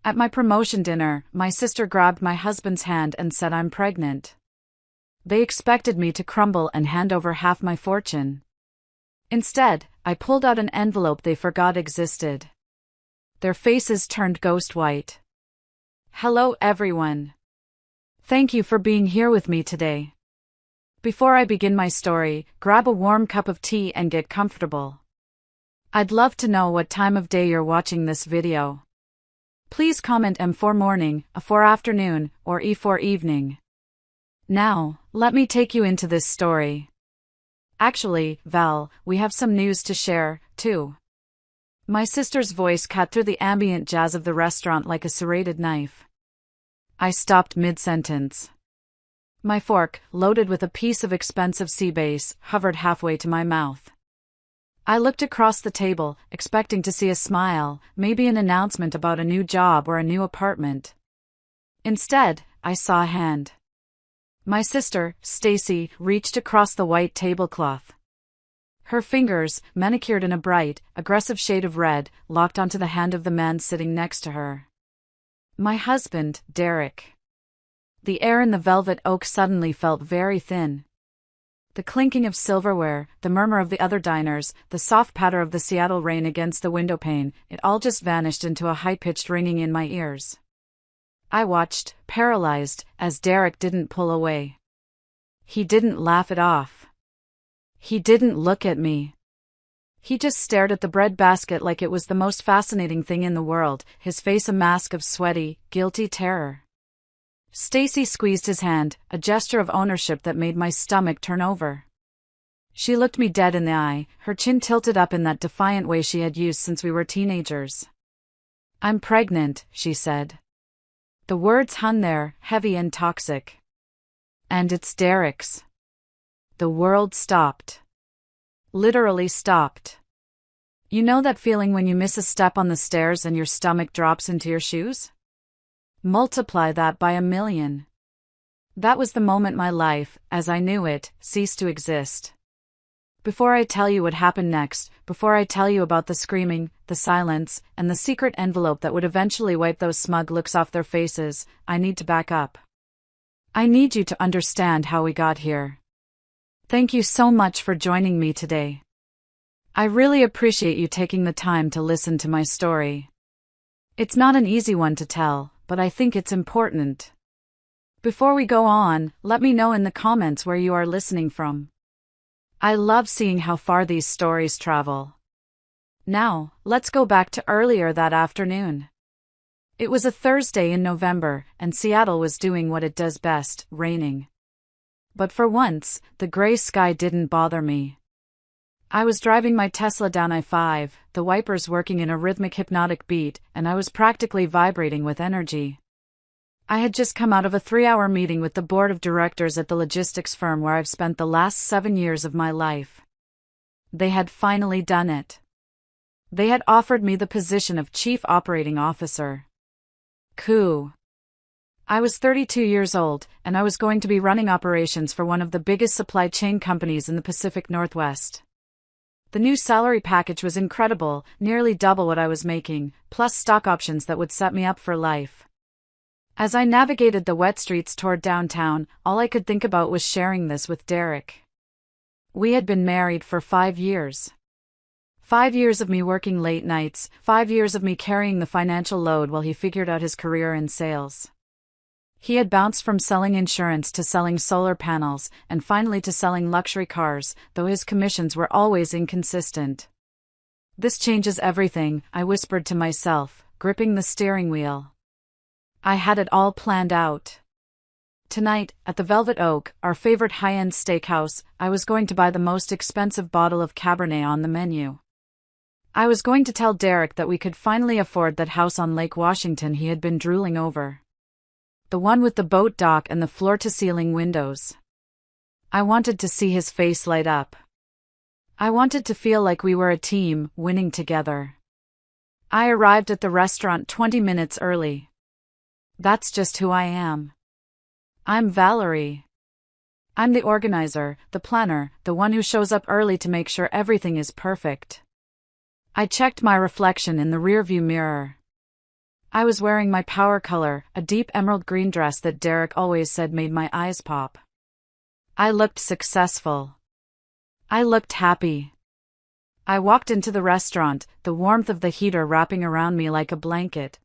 At my promotion dinner, my sister grabbed my husband's hand and said I'm pregnant. They expected me to crumble and hand over half my fortune. Instead, I pulled out an envelope they forgot existed. Their faces turned ghost white. Hello everyone. Thank you for being here with me today. Before I begin my story, grab a warm cup of tea and get comfortable. I'd love to know what time of day you're watching this video. Please comment M for morning, A for afternoon, or E for evening. Now, let me take you into this story. Actually, Val, we have some news to share, too. My sister's voice cut through the ambient jazz of the restaurant like a serrated knife. I stopped mid-sentence. My fork, loaded with a piece of expensive sea bass, hovered halfway to my mouth. I looked across the table, expecting to see a smile, maybe an announcement about a new job or a new apartment. Instead, I saw a hand. My sister, Stacy, reached across the white tablecloth. Her fingers, manicured in a bright, aggressive shade of red, locked onto the hand of the man sitting next to her. My husband, Derek. The air in the velvet oak suddenly felt very thin. The clinking of silverware, the murmur of the other diners, the soft patter of the Seattle rain against the windowpane, it all just vanished into a high-pitched ringing in my ears. I watched, paralyzed, as Derek didn't pull away. He didn't laugh it off. He didn't look at me. He just stared at the breadbasket like it was the most fascinating thing in the world, his face a mask of sweaty, guilty terror. Stacy squeezed his hand, a gesture of ownership that made my stomach turn over. She looked me dead in the eye, her chin tilted up in that defiant way she had used since we were teenagers. "I'm pregnant," she said. The words hung there, heavy and toxic. "And it's Derek's." The world stopped. Literally stopped. You know that feeling when you miss a step on the stairs and your stomach drops into your shoes? Multiply that by 1,000,000. That was the moment my life, as I knew it, ceased to exist. Before I tell you what happened next, before I tell you about the screaming, the silence, and the secret envelope that would eventually wipe those smug looks off their faces, I need to back up. I need you to understand how we got here. Thank you so much for joining me today. I really appreciate you taking the time to listen to my story. It's not an easy one to tell, but I think it's important. Before we go on, let me know in the comments where you are listening from. I love seeing how far these stories travel. Now, let's go back to earlier that afternoon. It was a Thursday in November, and Seattle was doing what it does best, raining. But for once, the gray sky didn't bother me. I was driving my Tesla down I-5, the wipers working in a rhythmic hypnotic beat, and I was practically vibrating with energy. I had just come out of a 3-hour meeting with the board of directors at the logistics firm where I've spent the last 7 years of my life. They had finally done it. They had offered me the position of Chief Operating Officer. Cool. I was 32 years old, and I was going to be running operations for one of the biggest supply chain companies in the Pacific Northwest. The new salary package was incredible, nearly double what I was making, plus stock options that would set me up for life. As I navigated the wet streets toward downtown, all I could think about was sharing this with Derek. We had been married for 5 years. 5 years of me working late nights, 5 years of me carrying the financial load while he figured out his career in sales. He had bounced from selling insurance to selling solar panels, and finally to selling luxury cars, though his commissions were always inconsistent. "This changes everything," I whispered to myself, gripping the steering wheel. I had it all planned out. Tonight, at the Velvet Oak, our favorite high-end steakhouse, I was going to buy the most expensive bottle of Cabernet on the menu. I was going to tell Derek that we could finally afford that house on Lake Washington he had been drooling over. The one with the boat dock and the floor-to-ceiling windows. I wanted to see his face light up. I wanted to feel like we were a team, winning together. I arrived at the restaurant 20 minutes early. That's just who I am. I'm Valerie. I'm the organizer, the planner, the one who shows up early to make sure everything is perfect. I checked my reflection in the rearview mirror. I was wearing my power color, a deep emerald green dress that Derek always said made my eyes pop. I looked successful. I looked happy. I walked into the restaurant, the warmth of the heater wrapping around me like a blanket.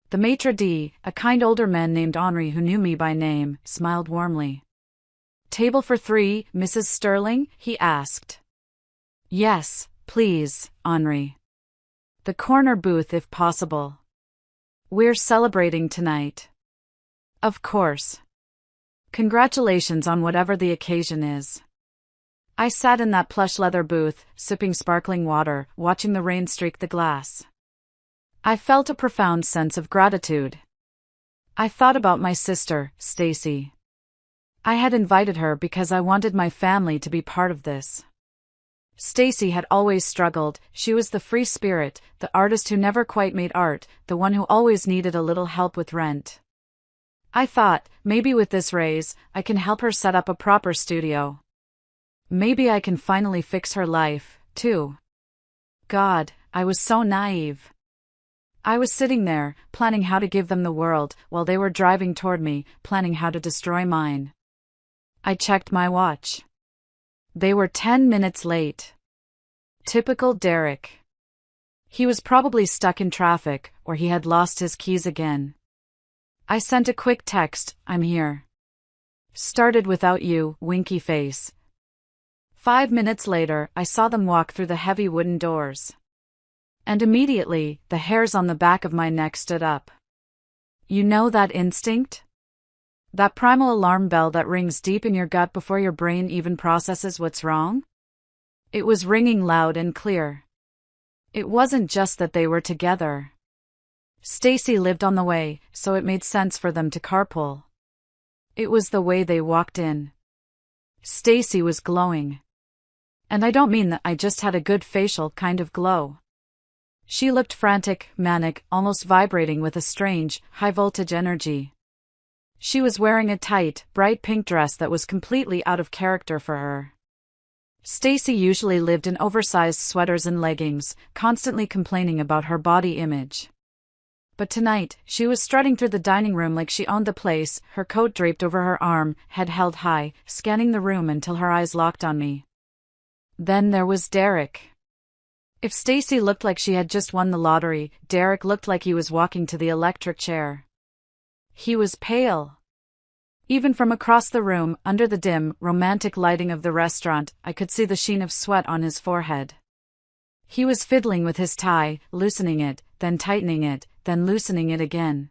The maitre d', a kind older man named Henri who knew me by name, smiled warmly. "Table for 3, Mrs. Sterling?" he asked. "Yes, please, Henri. The corner booth if possible. We're celebrating tonight." "Of course. Congratulations on whatever the occasion is." I sat in that plush leather booth, sipping sparkling water, watching the rain streak the glass. I felt a profound sense of gratitude. I thought about my sister, Stacy. I had invited her because I wanted my family to be part of this. Stacy had always struggled. She was the free spirit, the artist who never quite made art, the one who always needed a little help with rent. I thought, maybe with this raise, I can help her set up a proper studio. Maybe I can finally fix her life, too. God, I was so naive. I was sitting there, planning how to give them the world, while they were driving toward me, planning how to destroy mine. I checked my watch. They were 10 minutes late. Typical Derek. He was probably stuck in traffic, or he had lost his keys again. I sent a quick text, "I'm here. Started without you, winky face." 5 minutes later, I saw them walk through the heavy wooden doors. And immediately, the hairs on the back of my neck stood up. You know that instinct? That primal alarm bell that rings deep in your gut before your brain even processes what's wrong? It was ringing loud and clear. It wasn't just that they were together. Stacy lived on the way, so it made sense for them to carpool. It was the way they walked in. Stacy was glowing. And I don't mean that I just had a good facial kind of glow. She looked frantic, manic, almost vibrating with a strange, high-voltage energy. She was wearing a tight, bright pink dress that was completely out of character for her. Stacy usually lived in oversized sweaters and leggings, constantly complaining about her body image. But tonight, she was strutting through the dining room like she owned the place, her coat draped over her arm, head held high, scanning the room until her eyes locked on me. Then there was Derek. If Stacy looked like she had just won the lottery, Derek looked like he was walking to the electric chair. He was pale. Even from across the room, under the dim, romantic lighting of the restaurant, I could see the sheen of sweat on his forehead. He was fiddling with his tie, loosening it, then tightening it, then loosening it again.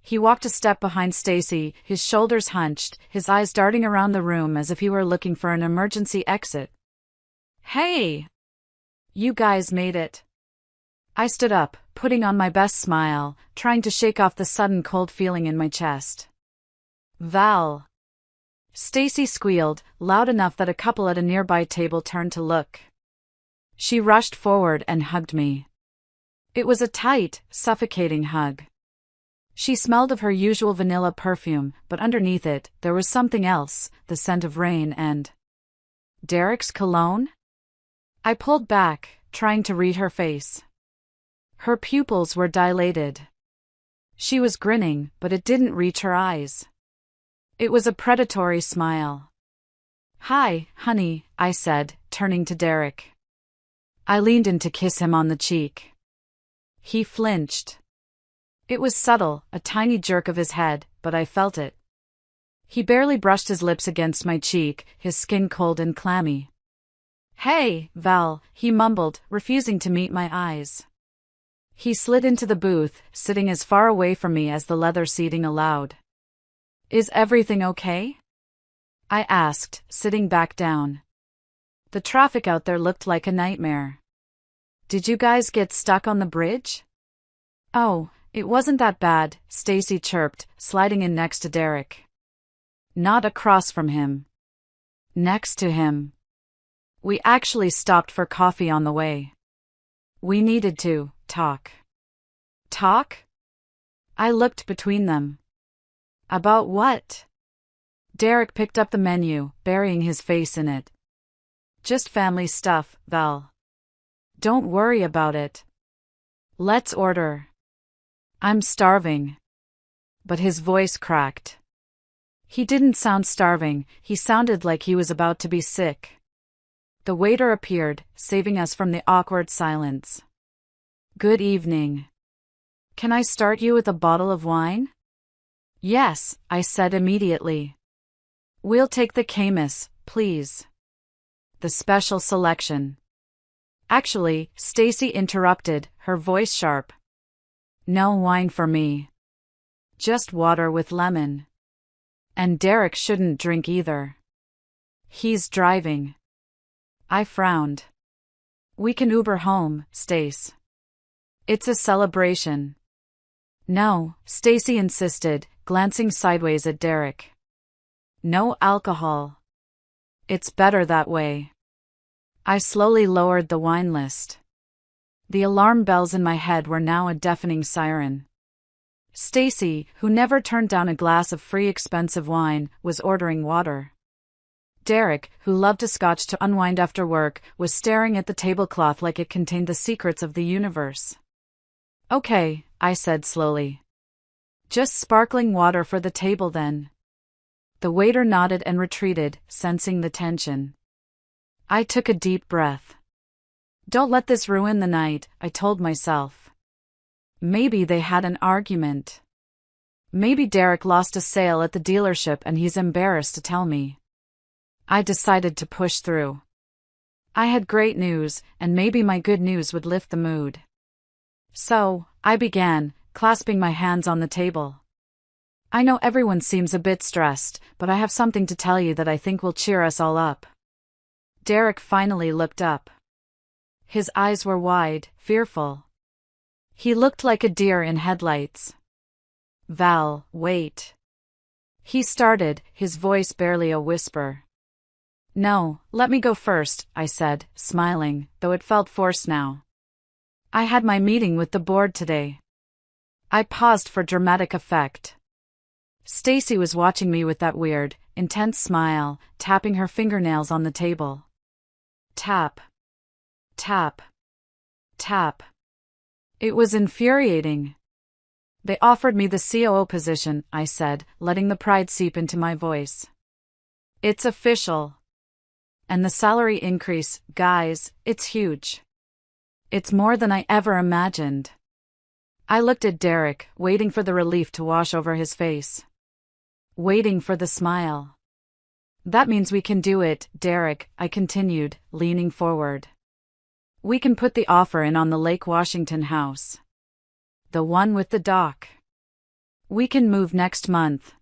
He walked a step behind Stacy, his shoulders hunched, his eyes darting around the room as if he were looking for an emergency exit. "Hey! You guys made it." I stood up, putting on my best smile, trying to shake off the sudden cold feeling in my chest. "Val." Stacy squealed, loud enough that a couple at a nearby table turned to look. She rushed forward and hugged me. It was a tight, suffocating hug. She smelled of her usual vanilla perfume, but underneath it, there was something else, the scent of rain and Derek's cologne? I pulled back, trying to read her face. Her pupils were dilated. She was grinning, but it didn't reach her eyes. It was a predatory smile. "Hi, honey," I said, turning to Derek. I leaned in to kiss him on the cheek. He flinched. It was subtle, a tiny jerk of his head, but I felt it. He barely brushed his lips against my cheek, his skin cold and clammy. "Hey, Val," he mumbled, refusing to meet my eyes. He slid into the booth, sitting as far away from me as the leather seating allowed. "Is everything okay?" I asked, sitting back down. The traffic out there looked like a nightmare. "Did you guys get stuck on the bridge?" "Oh, it wasn't that bad," Stacy chirped, sliding in next to Derek. Not across from him. Next to him. We actually stopped for coffee on the way. We needed to talk. Talk? I looked between them. About what? Derek picked up the menu, burying his face in it. "Just family stuff, Val. Don't worry about it. Let's order." I'm starving. But his voice cracked. He didn't sound starving, he sounded like he was about to be sick. The waiter appeared, saving us from the awkward silence. Good evening. Can I start you with a bottle of wine? Yes, I said immediately. We'll take the Camus, please. The special selection. Actually, Stacy interrupted, her voice sharp. No wine for me. Just water with lemon. And Derek shouldn't drink either. He's driving. I frowned. We can Uber home, Stace. It's a celebration. No, Stacy insisted, glancing sideways at Derek. No alcohol. It's better that way. I slowly lowered the wine list. The alarm bells in my head were now a deafening siren. Stacy, who never turned down a glass of free expensive wine, was ordering water. Derek, who loved a scotch to unwind after work, was staring at the tablecloth like it contained the secrets of the universe. Okay, I said slowly. Just sparkling water for the table then. The waiter nodded and retreated, sensing the tension. I took a deep breath. Don't let this ruin the night, I told myself. Maybe they had an argument. Maybe Derek lost a sale at the dealership and he's embarrassed to tell me. I decided to push through. I had great news, and maybe my good news would lift the mood. So, I began, clasping my hands on the table. I know everyone seems a bit stressed, but I have something to tell you that I think will cheer us all up. Derek finally looked up. His eyes were wide, fearful. He looked like a deer in headlights. Val, wait. He started, his voice barely a whisper. No, let me go first, I said, smiling, though it felt forced now. I had my meeting with the board today. I paused for dramatic effect. Stacy was watching me with that weird, intense smile, tapping her fingernails on the table. Tap. Tap. Tap. It was infuriating. They offered me the COO position, I said, letting the pride seep into my voice. It's official. And the salary increase, guys, it's huge. It's more than I ever imagined. I looked at Derek, waiting for the relief to wash over his face. Waiting for the smile. That means we can do it, Derek, I continued, leaning forward. We can put the offer in on the Lake Washington house. The one with the dock. We can move next month.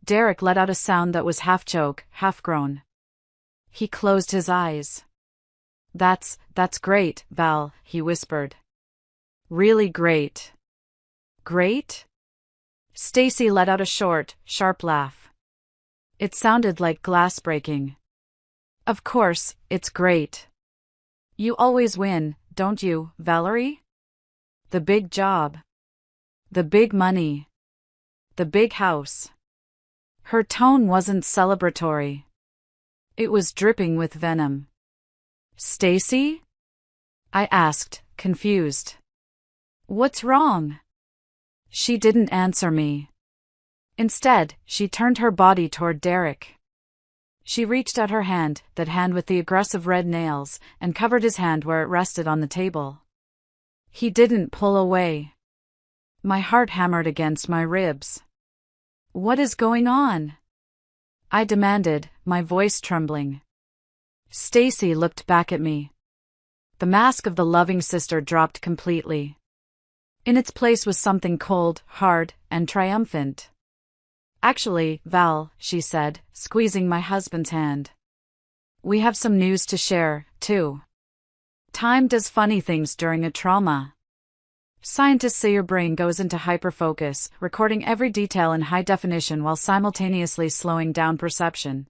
Derek let out a sound that was half choke, half groan. He closed his eyes. That's great, Val, he whispered. Really great. Great? Stacy let out a short, sharp laugh. It sounded like glass breaking. Of course, it's great. You always win, don't you, Valerie? The big job. The big money. The big house. Her tone wasn't celebratory. It was dripping with venom. Stacy? I asked, confused. What's wrong? She didn't answer me. Instead, she turned her body toward Derek. She reached out her hand, that hand with the aggressive red nails, and covered his hand where it rested on the table. He didn't pull away. My heart hammered against my ribs. What is going on? I demanded, my voice trembling. Stacy looked back at me. The mask of the loving sister dropped completely. In its place was something cold, hard, and triumphant. Actually, Val, she said, squeezing my husband's hand. We have some news to share, too. Time does funny things during a trauma. Scientists say your brain goes into hyperfocus, recording every detail in high definition while simultaneously slowing down perception.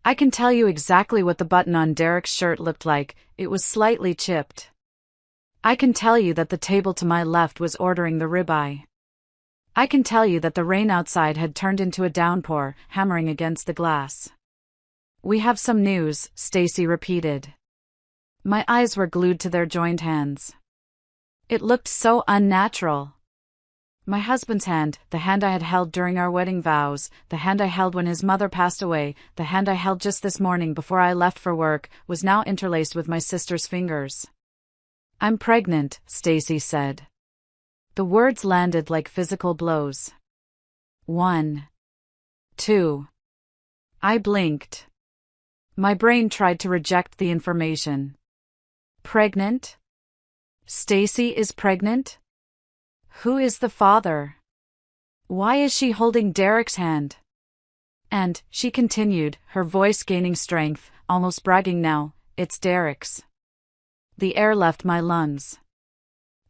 I can tell you exactly what the button on Derek's shirt looked like, it was slightly chipped. I can tell you that the table to my left was ordering the ribeye. I can tell you that the rain outside had turned into a downpour, hammering against the glass. We have some news, Stacy repeated. My eyes were glued to their joined hands. It looked so unnatural. My husband's hand, the hand I had held during our wedding vows, the hand I held when his mother passed away, the hand I held just this morning before I left for work, was now interlaced with my sister's fingers. "I'm pregnant," Stacy said. The words landed like physical blows. 1. 2. I blinked. My brain tried to reject the information. Pregnant? Stacy is pregnant? Who is the father? Why is she holding Derek's hand? And, she continued, her voice gaining strength, almost bragging now, it's Derek's. The air left my lungs.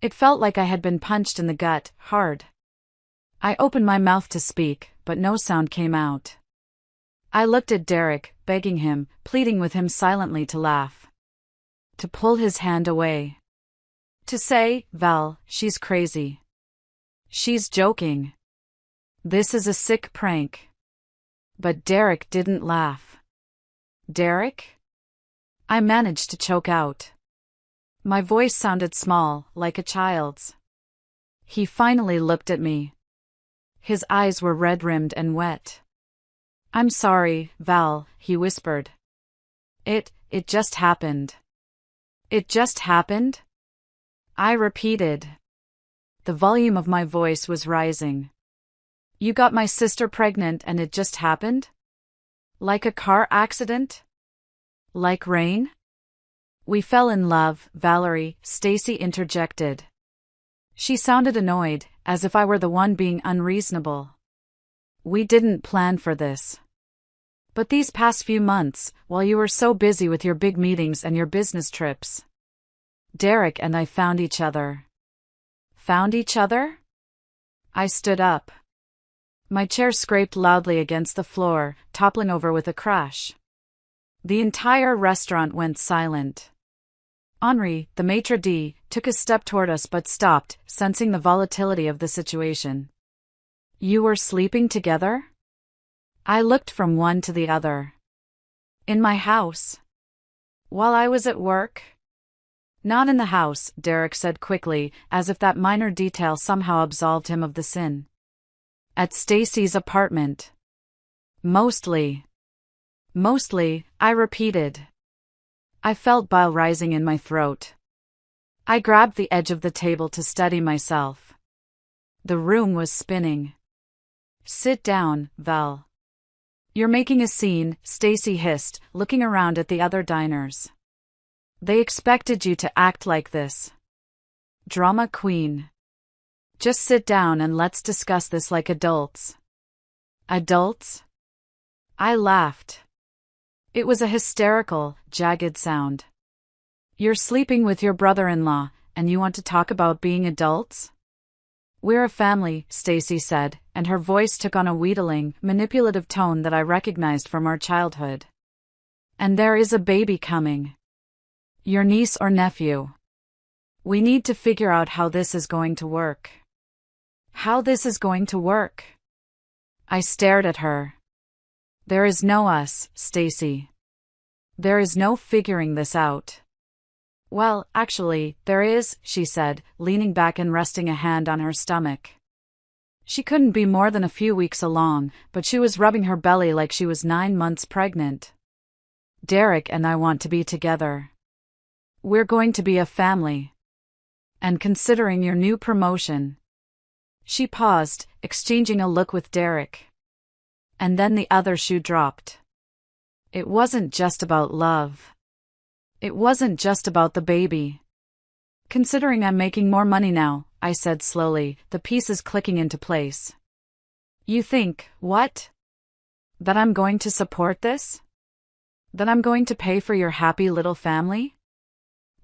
It felt like I had been punched in the gut, hard. I opened my mouth to speak, but no sound came out. I looked at Derek, begging him, pleading with him silently to laugh. To pull his hand away. To say, "Val, she's crazy. She's joking. This is a sick prank." But Derek didn't laugh. Derek? I managed to choke out. My voice sounded small, like a child's. He finally looked at me. His eyes were red-rimmed and wet. "I'm sorry, Val," he whispered. It just happened." "It just happened?" I repeated. The volume of my voice was rising. "You got my sister pregnant and it just happened? Like a car accident? Like rain?" "We fell in love, Valerie," Stacy interjected. She sounded annoyed, as if I were the one being unreasonable. "We didn't plan for this. But these past few months, while you were so busy with your big meetings and your business trips, Derek and I found each other." "Found each other?" I stood up. My chair scraped loudly against the floor, toppling over with a crash. The entire restaurant went silent. Henri, the maitre d', took a step toward us but stopped, sensing the volatility of the situation. "You were sleeping together?" I looked from one to the other. "In my house? While I was at work?" "Not in the house," Derek said quickly, as if that minor detail somehow absolved him of the sin. "At Stacy's apartment." Mostly, I repeated. I felt bile rising in my throat. I grabbed the edge of the table to steady myself. The room was spinning. "Sit down, Val. You're making a scene," Stacy hissed, looking around at the other diners. "They expected you to act like this. Drama queen. Just sit down and let's discuss this like adults." "Adults?" I laughed. It was a hysterical, jagged sound. "You're sleeping with your brother-in-law, and you want to talk about being adults?" "We're a family," Stacy said, and her voice took on a wheedling, manipulative tone that I recognized from our childhood. "And there is a baby coming. Your niece or nephew. We need to figure out how this is going to work." "How this is going to work?" I stared at her. "There is no us, Stacy. There is no figuring this out." "Well, actually, there is," she said, leaning back and resting a hand on her stomach. She couldn't be more than a few weeks along, but she was rubbing her belly like she was 9 months pregnant. "Derek and I want to be together. We're going to be a family. And considering your new promotion." She paused, exchanging a look with Derek. And then the other shoe dropped. It wasn't just about love. It wasn't just about the baby. "Considering I'm making more money now," I said slowly, the pieces clicking into place. "You think, what? That I'm going to support this? That I'm going to pay for your happy little family?"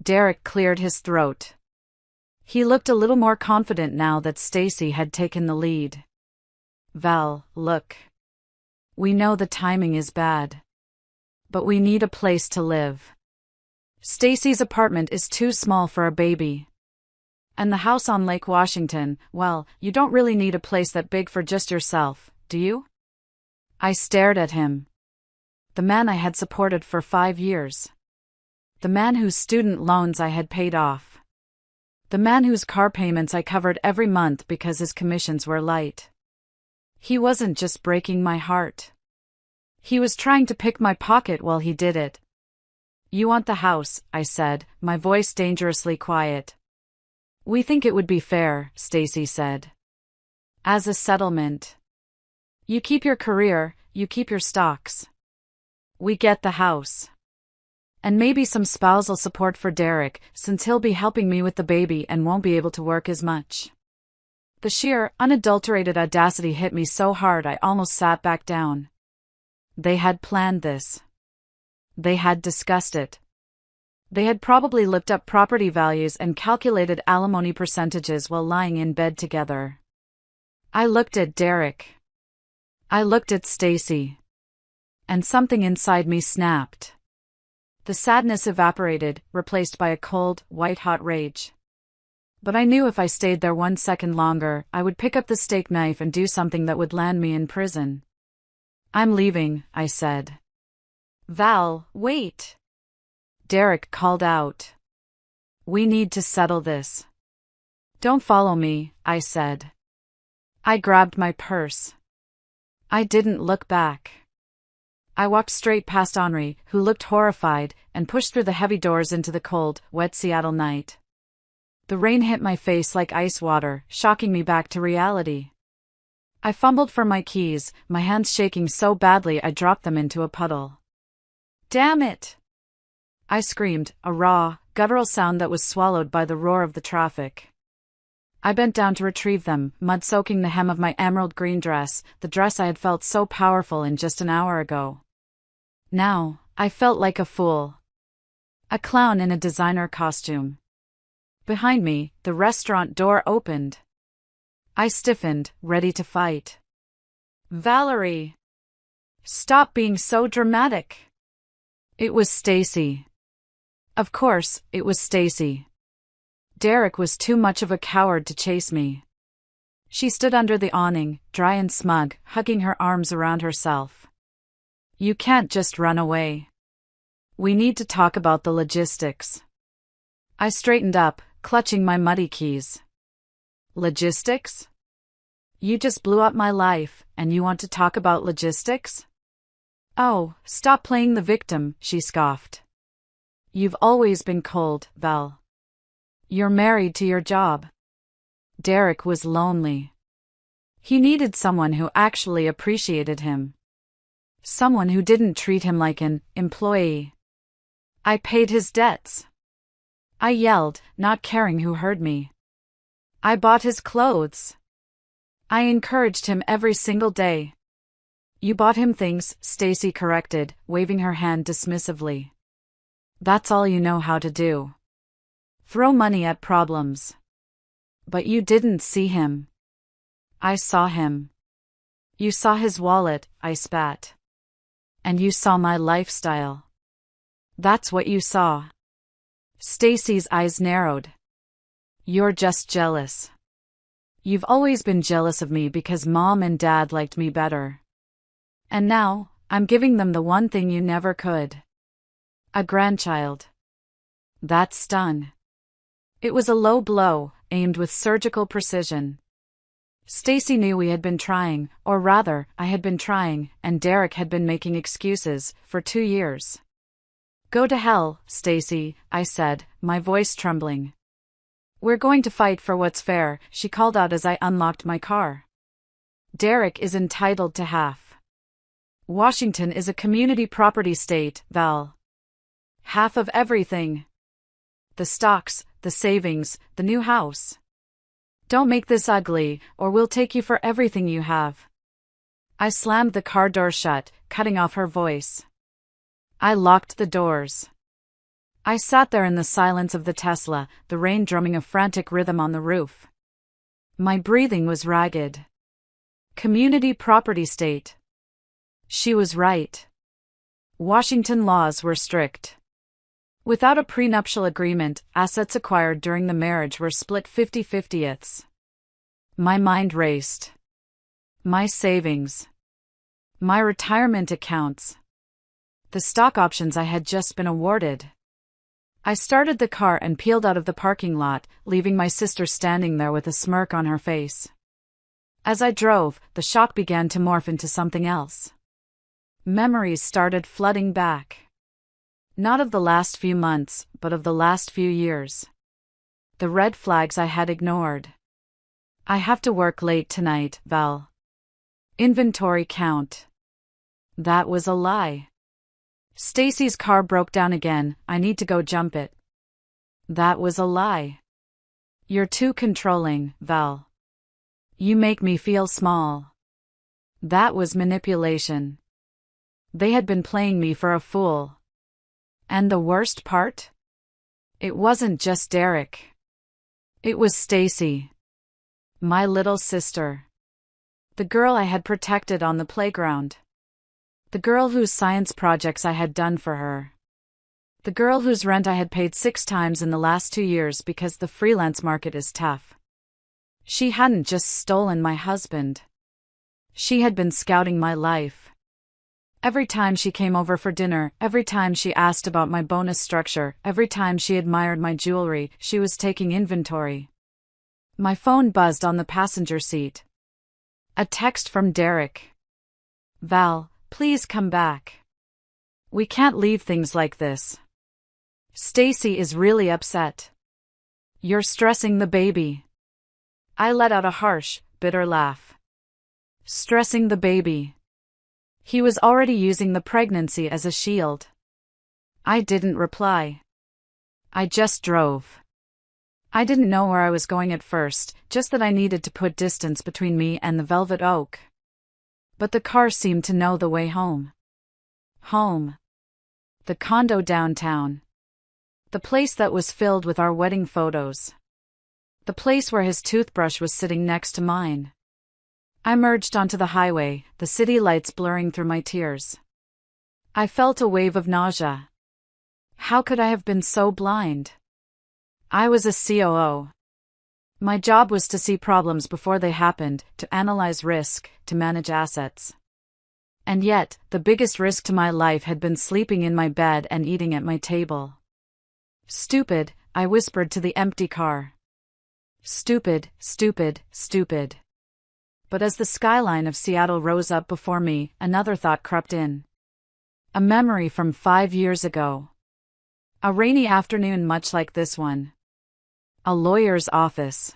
Derek cleared his throat. He looked a little more confident now that Stacy had taken the lead. "Val, look. We know the timing is bad. But we need a place to live. Stacy's apartment is too small for a baby. And the house on Lake Washington, well, you don't really need a place that big for just yourself, do you?" I stared at him. The man I had supported for 5 years. The man whose student loans I had paid off. The man whose car payments I covered every month because his commissions were light. He wasn't just breaking my heart. He was trying to pick my pocket while he did it. "You want the house," I said, my voice dangerously quiet. "We think it would be fair," Stacy said. "As a settlement. You keep your career, you keep your stocks. We get the house. And maybe some spousal support for Derek, since he'll be helping me with the baby and won't be able to work as much." The sheer, unadulterated audacity hit me so hard I almost sat back down. They had planned this. They had discussed it. They had probably looked up property values and calculated alimony percentages while lying in bed together. I looked at Derek. I looked at Stacy. And something inside me snapped. The sadness evaporated, replaced by a cold, white-hot rage. But I knew if I stayed there 1 second longer, I would pick up the steak knife and do something that would land me in prison. "I'm leaving," I said. "Val, wait!" Derek called out. "We need to settle this." "Don't follow me," I said. I grabbed my purse. I didn't look back. I walked straight past Henri, who looked horrified, and pushed through the heavy doors into the cold, wet Seattle night. The rain hit my face like ice water, shocking me back to reality. I fumbled for my keys, my hands shaking so badly I dropped them into a puddle. "Damn it!" I screamed, a raw, guttural sound that was swallowed by the roar of the traffic. I bent down to retrieve them, mud soaking the hem of my emerald green dress, the dress I had felt so powerful in just an hour ago. Now, I felt like a fool. A clown in a designer costume. Behind me, the restaurant door opened. I stiffened, ready to fight. "Valerie! Stop being so dramatic!" It was Stacy. Of course, it was Stacy. Derek was too much of a coward to chase me. She stood under the awning, dry and smug, hugging her arms around herself. "You can't just run away. We need to talk about the logistics." I straightened up, clutching my muddy keys. "Logistics? You just blew up my life, and you want to talk about logistics?" "Oh, stop playing the victim," she scoffed. "You've always been cold, Val. You're married to your job." Derek was lonely. He needed someone who actually appreciated him. Someone who didn't treat him like an employee. I paid his debts. I yelled, not caring who heard me. I bought his clothes. I encouraged him every single day. "You bought him things," Stacy corrected, waving her hand dismissively. "That's all you know how to do. Throw money at problems. But you didn't see him." "I saw him." "You saw his wallet," I spat. "And you saw my lifestyle. That's what you saw." Stacy's eyes narrowed. "You're just jealous. You've always been jealous of me because Mom and Dad liked me better. And now, I'm giving them the one thing you never could. A grandchild." That stung. It was a low blow, aimed with surgical precision. Stacy knew we had been trying, or rather, I had been trying, and Derek had been making excuses, for 2 years. "Go to hell, Stacy," I said, my voice trembling. "We're going to fight for what's fair," she called out as I unlocked my car. "Derek is entitled to half. Washington is a community property state, Val. Half of everything. The stocks, the savings, the new house. Don't make this ugly, or we'll take you for everything you have." I slammed the car door shut, cutting off her voice. I locked the doors. I sat there in the silence of the Tesla, the rain drumming a frantic rhythm on the roof. My breathing was ragged. Community property state. She was right. Washington laws were strict. Without a prenuptial agreement, assets acquired during the marriage were split 50-50ths. My mind raced. My savings. My retirement accounts. The stock options I had just been awarded. I started the car and peeled out of the parking lot, leaving my sister standing there with a smirk on her face. As I drove, the shock began to morph into something else. Memories started flooding back. Not of the last few months, but of the last few years. The red flags I had ignored. I have to work late tonight, Val. Inventory count. That was a lie. Stacy's car broke down again, I need to go jump it. That was a lie. You're too controlling, Val. You make me feel small. That was manipulation. They had been playing me for a fool. And the worst part? It wasn't just Derek. It was Stacy. My little sister. The girl I had protected on the playground. The girl whose science projects I had done for her. The girl whose rent I had paid 6 times in the last 2 years because the freelance market is tough. She hadn't just stolen my husband. She had been scouting my life. Every time she came over for dinner, every time she asked about my bonus structure, every time she admired my jewelry, she was taking inventory. My phone buzzed on the passenger seat. A text from Derek. Val, please come back. We can't leave things like this. Stacy is really upset. You're stressing the baby. I let out a harsh, bitter laugh. Stressing the baby. He was already using the pregnancy as a shield. I didn't reply. I just drove. I didn't know where I was going at first, just that I needed to put distance between me and the Velvet Oak. But the car seemed to know the way home. Home. The condo downtown. The place that was filled with our wedding photos. The place where his toothbrush was sitting next to mine. I merged onto the highway, the city lights blurring through my tears. I felt a wave of nausea. How could I have been so blind? I was a COO. My job was to see problems before they happened, to analyze risk, to manage assets. And yet, the biggest risk to my life had been sleeping in my bed and eating at my table. Stupid, I whispered to the empty car. Stupid, stupid, stupid. But as the skyline of Seattle rose up before me, another thought crept in. A memory from 5 years ago. A rainy afternoon much like this one. A lawyer's office.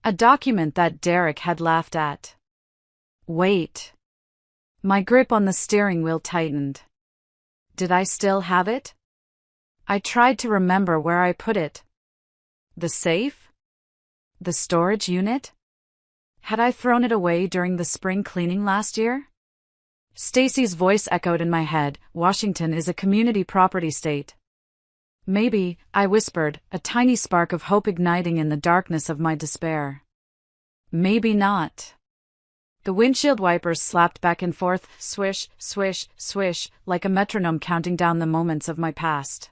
A document that Derek had laughed at. Wait. My grip on the steering wheel tightened. Did I still have it? I tried to remember where I put it. The safe? The storage unit? Had I thrown it away during the spring cleaning last year? Stacy's voice echoed in my head. Washington is a community property state. Maybe, I whispered, a tiny spark of hope igniting in the darkness of my despair. Maybe not. The windshield wipers slapped back and forth, swish, swish, swish, like a metronome counting down the moments of my past.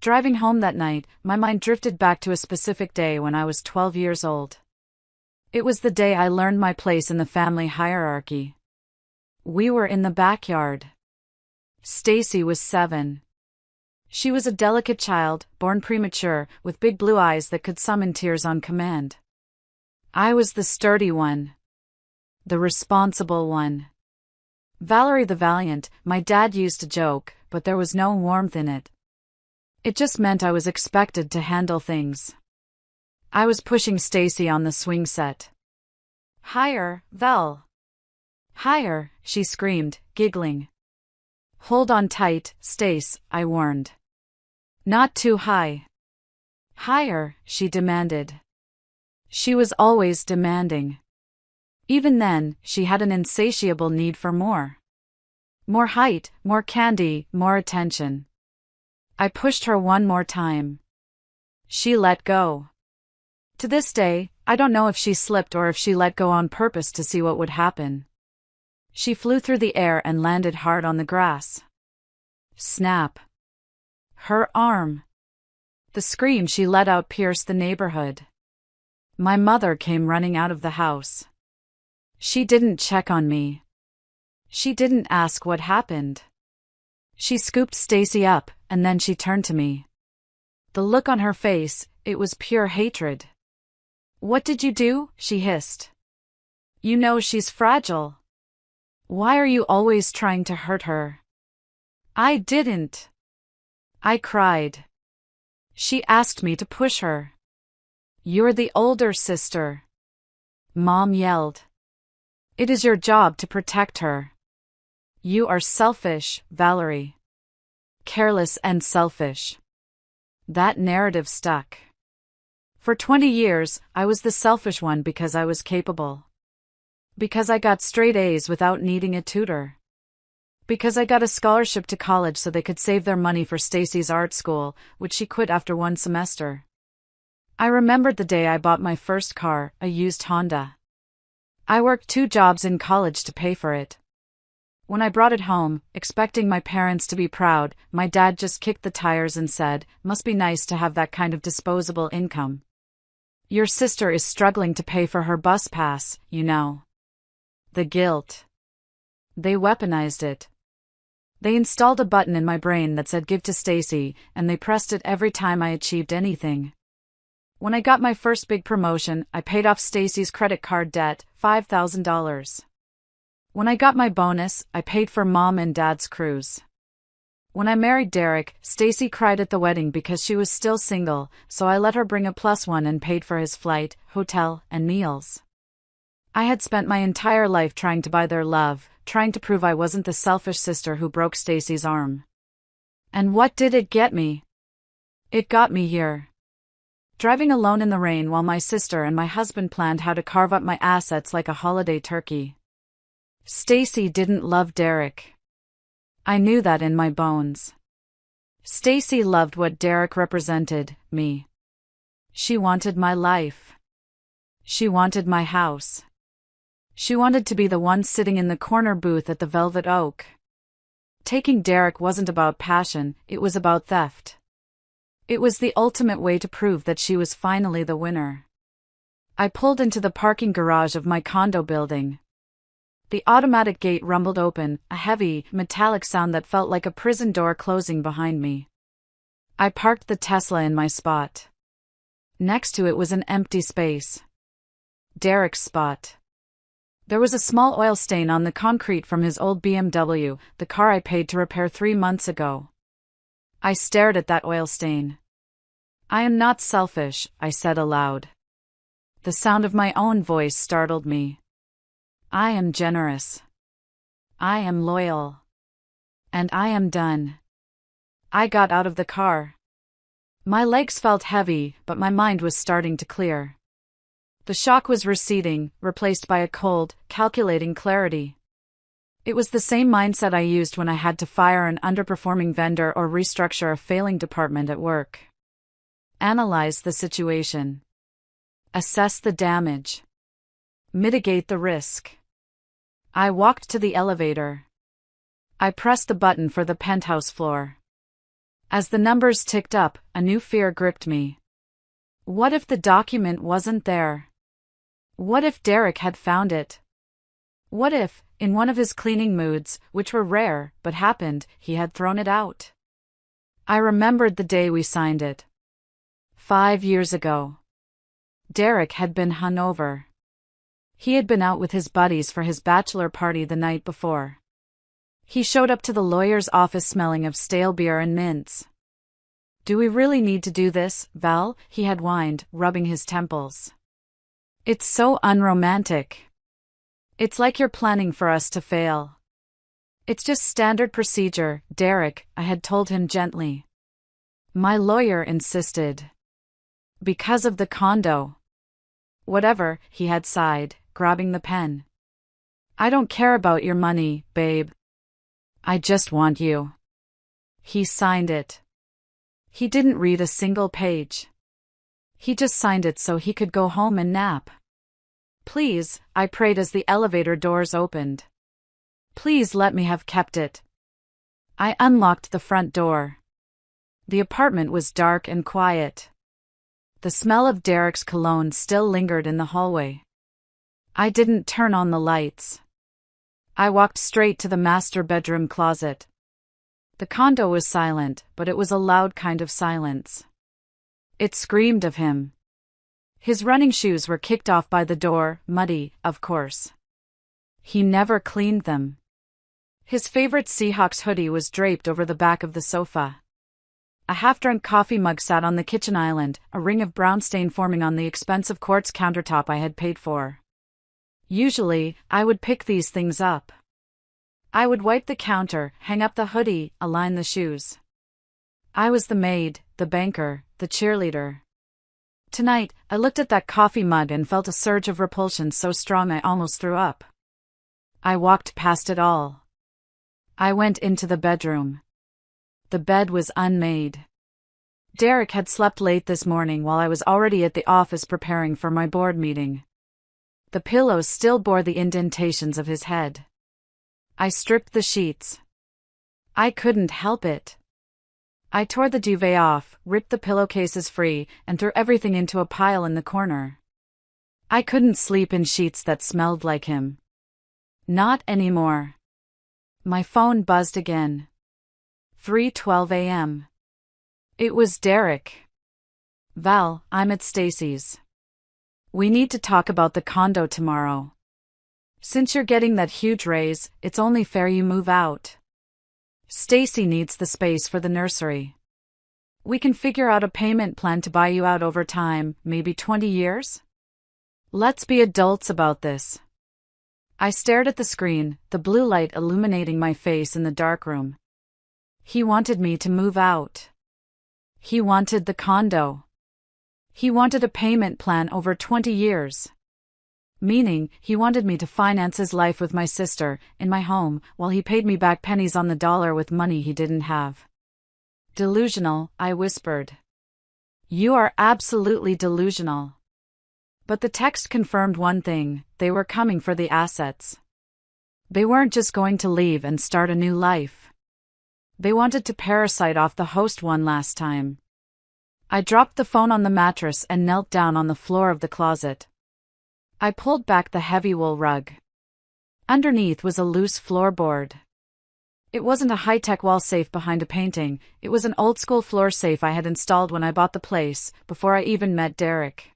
Driving home that night, my mind drifted back to a specific day when I was 12 years old. It was the day I learned my place in the family hierarchy. We were in the backyard. Stacy was 7. She was a delicate child, born premature, with big blue eyes that could summon tears on command. I was the sturdy one. The responsible one. Valerie the Valiant, my dad used to joke, but there was no warmth in it. It just meant I was expected to handle things. I was pushing Stacy on the swing set. Higher, Val. Higher, she screamed, giggling. Hold on tight, Stace, I warned. Not too high. Higher, she demanded. She was always demanding. Even then, she had an insatiable need for more. More height, more candy, more attention. I pushed her one more time. She let go. To this day, I don't know if she slipped or if she let go on purpose to see what would happen. She flew through the air and landed hard on the grass. Snap. Her arm. The scream she let out pierced the neighborhood. My mother came running out of the house. She didn't check on me. She didn't ask what happened. She scooped Stacy up, and then she turned to me. The look on her face, it was pure hatred. "What did you do?" she hissed. "You know she's fragile. Why are you always trying to hurt her?" "I didn't," I cried. "She asked me to push her." "You're the older sister," Mom yelled. "It is your job to protect her." "You are selfish, Valerie. Careless and selfish." That narrative stuck. For 20 years, I was the selfish one because I was capable. Because I got straight A's without needing a tutor. Because I got a scholarship to college so they could save their money for Stacy's art school, which she quit after one semester. I remembered the day I bought my first car, a used Honda. I worked 2 jobs in college to pay for it. When I brought it home, expecting my parents to be proud, my dad just kicked the tires and said, "Must be nice to have that kind of disposable income. Your sister is struggling to pay for her bus pass, you know." The guilt. They weaponized it. They installed a button in my brain that said "Give to Stacy," and they pressed it every time I achieved anything. When I got my first big promotion, I paid off Stacy's credit card debt, $5,000. When I got my bonus, I paid for Mom and Dad's cruise. When I married Derek, Stacy cried at the wedding because she was still single, so I let her bring a +1 and paid for his flight, hotel, and meals. I had spent my entire life trying to buy their love, trying to prove I wasn't the selfish sister who broke Stacy's arm. And what did it get me? It got me here. Driving alone in the rain while my sister and my husband planned how to carve up my assets like a holiday turkey. Stacy didn't love Derek. I knew that in my bones. Stacy loved what Derek represented, me. She wanted my life. She wanted my house. She wanted to be the one sitting in the corner booth at the Velvet Oak. Taking Derek wasn't about passion, it was about theft. It was the ultimate way to prove that she was finally the winner. I pulled into the parking garage of my condo building. The automatic gate rumbled open, a heavy, metallic sound that felt like a prison door closing behind me. I parked the Tesla in my spot. Next to it was an empty space. Derek's spot. There was a small oil stain on the concrete from his old BMW, the car I paid to repair 3 months ago. I stared at that oil stain. "I am not selfish," I said aloud. The sound of my own voice startled me. "I am generous. I am loyal. And I am done." I got out of the car. My legs felt heavy, but my mind was starting to clear. The shock was receding, replaced by a cold, calculating clarity. It was the same mindset I used when I had to fire an underperforming vendor or restructure a failing department at work. Analyze the situation. Assess the damage. Mitigate the risk. I walked to the elevator. I pressed the button for the penthouse floor. As the numbers ticked up, a new fear gripped me. What if the document wasn't there? What if Derek had found it? What if, in one of his cleaning moods, which were rare but happened, he had thrown it out? I remembered the day we signed it. 5 years ago. Derek had been hungover. He had been out with his buddies for his bachelor party the night before. He showed up to the lawyer's office smelling of stale beer and mints. "Do we really need to do this, Val?" he had whined, rubbing his temples. "It's so unromantic. It's like you're planning for us to fail." "It's just standard procedure, Derek," I had told him gently. My lawyer insisted. "Because of the condo." "Whatever," he had sighed, grabbing the pen. "I don't care about your money, babe. I just want you." He signed it. He didn't read a single page. He just signed it so he could go home and nap. "Please," I prayed as the elevator doors opened. "Please let me have kept it." I unlocked the front door. The apartment was dark and quiet. The smell of Derek's cologne still lingered in the hallway. I didn't turn on the lights. I walked straight to the master bedroom closet. The condo was silent, but it was a loud kind of silence. It screamed of him. His running shoes were kicked off by the door, muddy, of course. He never cleaned them. His favorite Seahawks hoodie was draped over the back of the sofa. A half-drunk coffee mug sat on the kitchen island, a ring of brown stain forming on the expensive quartz countertop I had paid for. Usually, I would pick these things up. I would wipe the counter, hang up the hoodie, align the shoes. I was the maid, the banker, the cheerleader. Tonight, I looked at that coffee mug and felt a surge of repulsion so strong I almost threw up. I walked past it all. I went into the bedroom. The bed was unmade. Derek had slept late this morning while I was already at the office preparing for my board meeting. The pillows still bore the indentations of his head. I stripped the sheets. I couldn't help it. I tore the duvet off, ripped the pillowcases free, and threw everything into a pile in the corner. I couldn't sleep in sheets that smelled like him. Not anymore. My phone buzzed again. 3:12 a.m. It was Derek. Val, I'm at Stacy's. We need to talk about the condo tomorrow. Since you're getting that huge raise, it's only fair you move out. Stacy needs the space for the nursery. We can figure out a payment plan to buy you out over time, maybe 20 years? Let's be adults about this. I stared at the screen, the blue light illuminating my face in the dark room. He wanted me to move out. He wanted the condo. He wanted a payment plan over 20 years. Meaning, he wanted me to finance his life with my sister, in my home, while he paid me back pennies on the dollar with money he didn't have. Delusional, I whispered. You are absolutely delusional. But the text confirmed one thing, they were coming for the assets. They weren't just going to leave and start a new life. They wanted to parasite off the host one last time. I dropped the phone on the mattress and knelt down on the floor of the closet. I pulled back the heavy wool rug. Underneath was a loose floorboard. It wasn't a high-tech wall safe behind a painting, it was an old-school floor safe I had installed when I bought the place, before I even met Derek.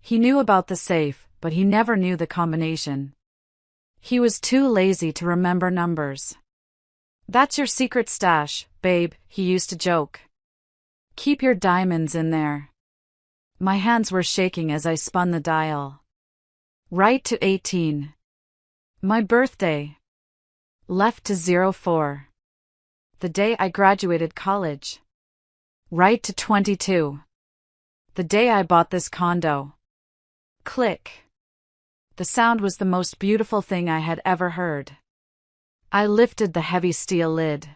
He knew about the safe, but he never knew the combination. He was too lazy to remember numbers. That's your secret stash, babe, he used to joke. Keep your diamonds in there. My hands were shaking as I spun the dial. Right to 18. My birthday. Left to 04. The day I graduated college. Right to 22. The day I bought this condo. Click. The sound was the most beautiful thing I had ever heard. I lifted the heavy steel lid.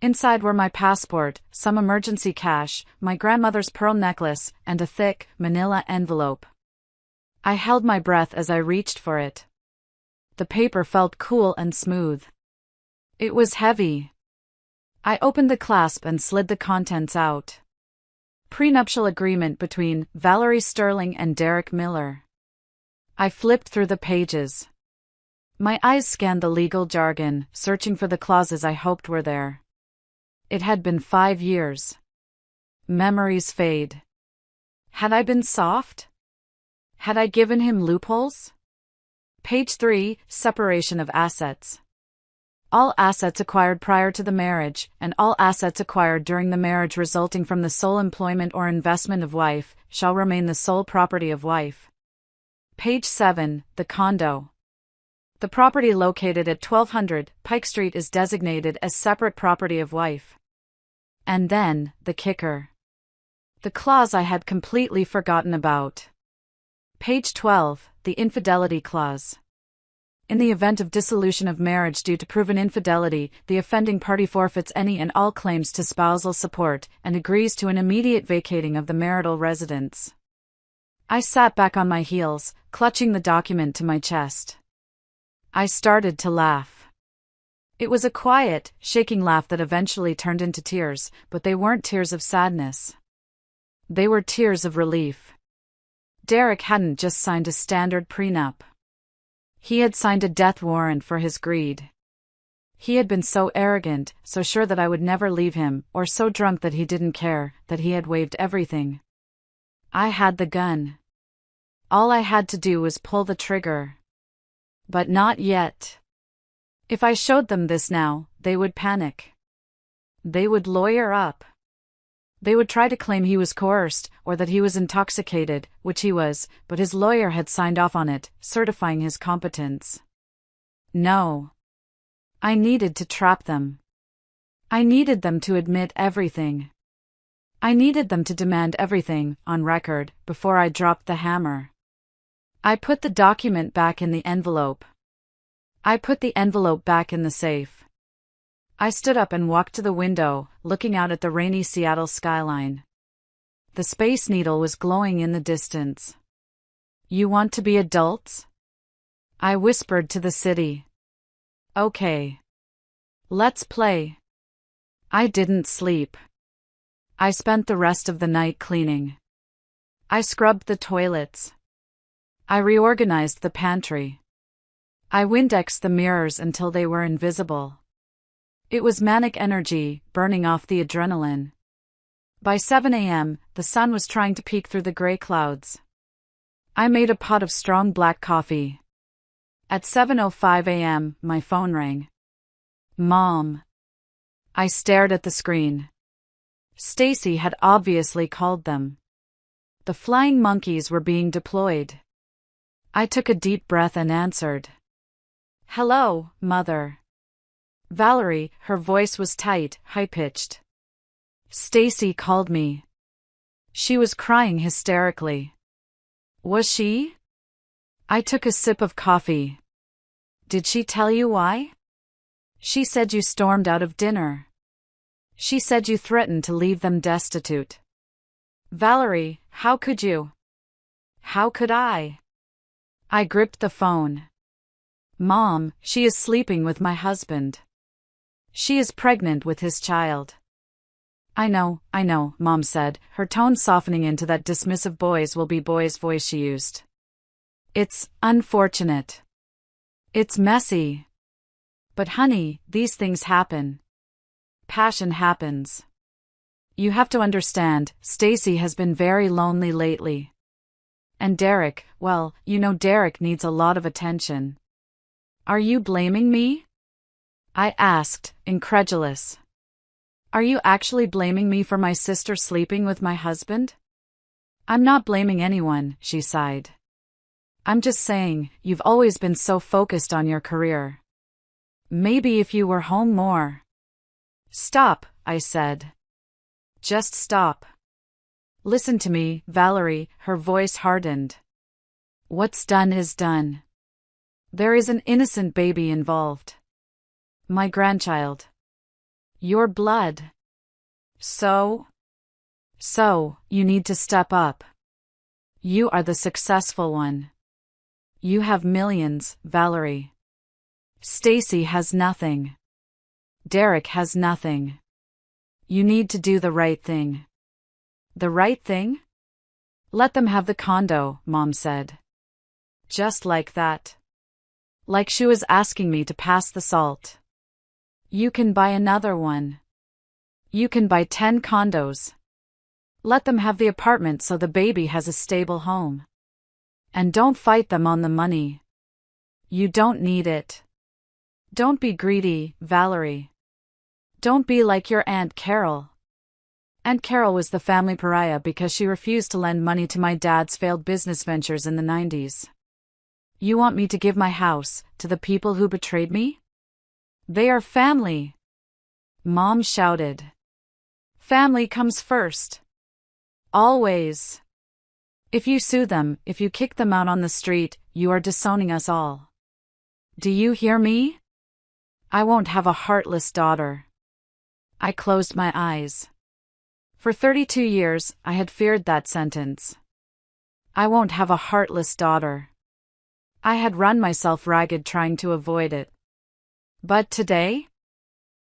Inside were my passport, some emergency cash, my grandmother's pearl necklace, and a thick, manila envelope. I held my breath as I reached for it. The paper felt cool and smooth. It was heavy. I opened the clasp and slid the contents out. Prenuptial agreement between Valerie Sterling and Derek Miller. I flipped through the pages. My eyes scanned the legal jargon, searching for the clauses I hoped were there. It had been 5 years. Memories fade. Had I been soft? Had I given him loopholes? Page 3, Separation of assets. All assets acquired prior to the marriage, and all assets acquired during the marriage resulting from the sole employment or investment of wife, shall remain the sole property of wife. Page 7, The condo. The property located at 1200 Pike Street is designated as separate property of wife. And then, the kicker. The clause I had completely forgotten about. Page 12, the infidelity clause. In the event of dissolution of marriage due to proven infidelity, the offending party forfeits any and all claims to spousal support and agrees to an immediate vacating of the marital residence. I sat back on my heels, clutching the document to my chest. I started to laugh. It was a quiet, shaking laugh that eventually turned into tears, but they weren't tears of sadness. They were tears of relief. Derek hadn't just signed a standard prenup. He had signed a death warrant for his greed. He had been so arrogant, so sure that I would never leave him, or so drunk that he didn't care, that he had waived everything. I had the gun. All I had to do was pull the trigger. But not yet. If I showed them this now, they would panic. They would lawyer up. They would try to claim he was coerced, or that he was intoxicated, which he was, but his lawyer had signed off on it, certifying his competence. No. I needed to trap them. I needed them to admit everything. I needed them to demand everything, on record, before I dropped the hammer. I put the document back in the envelope. I put the envelope back in the safe. I stood up and walked to the window, looking out at the rainy Seattle skyline. The Space Needle was glowing in the distance. You want to be adults? I whispered to the city. Okay. Let's play. I didn't sleep. I spent the rest of the night cleaning. I scrubbed the toilets. I reorganized the pantry. I Windexed the mirrors until they were invisible. It was manic energy, burning off the adrenaline. By 7 a.m., the sun was trying to peek through the gray clouds. I made a pot of strong black coffee. At 7:05 a.m., my phone rang. Mom. I stared at the screen. Stacy had obviously called them. The flying monkeys were being deployed. I took a deep breath and answered. Hello, Mother. Valerie, her voice was tight, high-pitched. Stacy called me. She was crying hysterically. Was she? I took a sip of coffee. Did she tell you why? She said you stormed out of dinner. She said you threatened to leave them destitute. Valerie, how could you? How could I? I gripped the phone. Mom, she is sleeping with my husband. She is pregnant with his child. I know, Mom said, her tone softening into that dismissive boys will be boys voice she used. It's unfortunate. It's messy. But honey, these things happen. Passion happens. You have to understand, Stacy has been very lonely lately. And Derek, well, you know Derek needs a lot of attention. Are you blaming me? I asked, incredulous. Are you actually blaming me for my sister sleeping with my husband? I'm not blaming anyone, she sighed. I'm just saying, you've always been so focused on your career. Maybe if you were home more. Stop, I said. Just stop. Listen to me, Valerie, her voice hardened. What's done is done. There is an innocent baby involved. My grandchild. Your blood. So, you need to step up. You are the successful one. You have millions, Valerie. Stacy has nothing. Derek has nothing. You need to do the right thing. The right thing? Let them have the condo, Mom said. Just like that. Like she was asking me to pass the salt. You can buy another one. You can buy 10 condos. Let them have the apartment so the baby has a stable home. And don't fight them on the money. You don't need it. Don't be greedy, Valerie. Don't be like your Aunt Carol. Aunt Carol was the family pariah because she refused to lend money to my dad's failed business ventures in the 90s. You want me to give my house to the people who betrayed me? They are family. Mom shouted. Family comes first. Always. If you sue them, if you kick them out on the street, you are disowning us all. Do you hear me? I won't have a heartless daughter. I closed my eyes. For 32 years, I had feared that sentence. I won't have a heartless daughter. I had run myself ragged trying to avoid it. But today?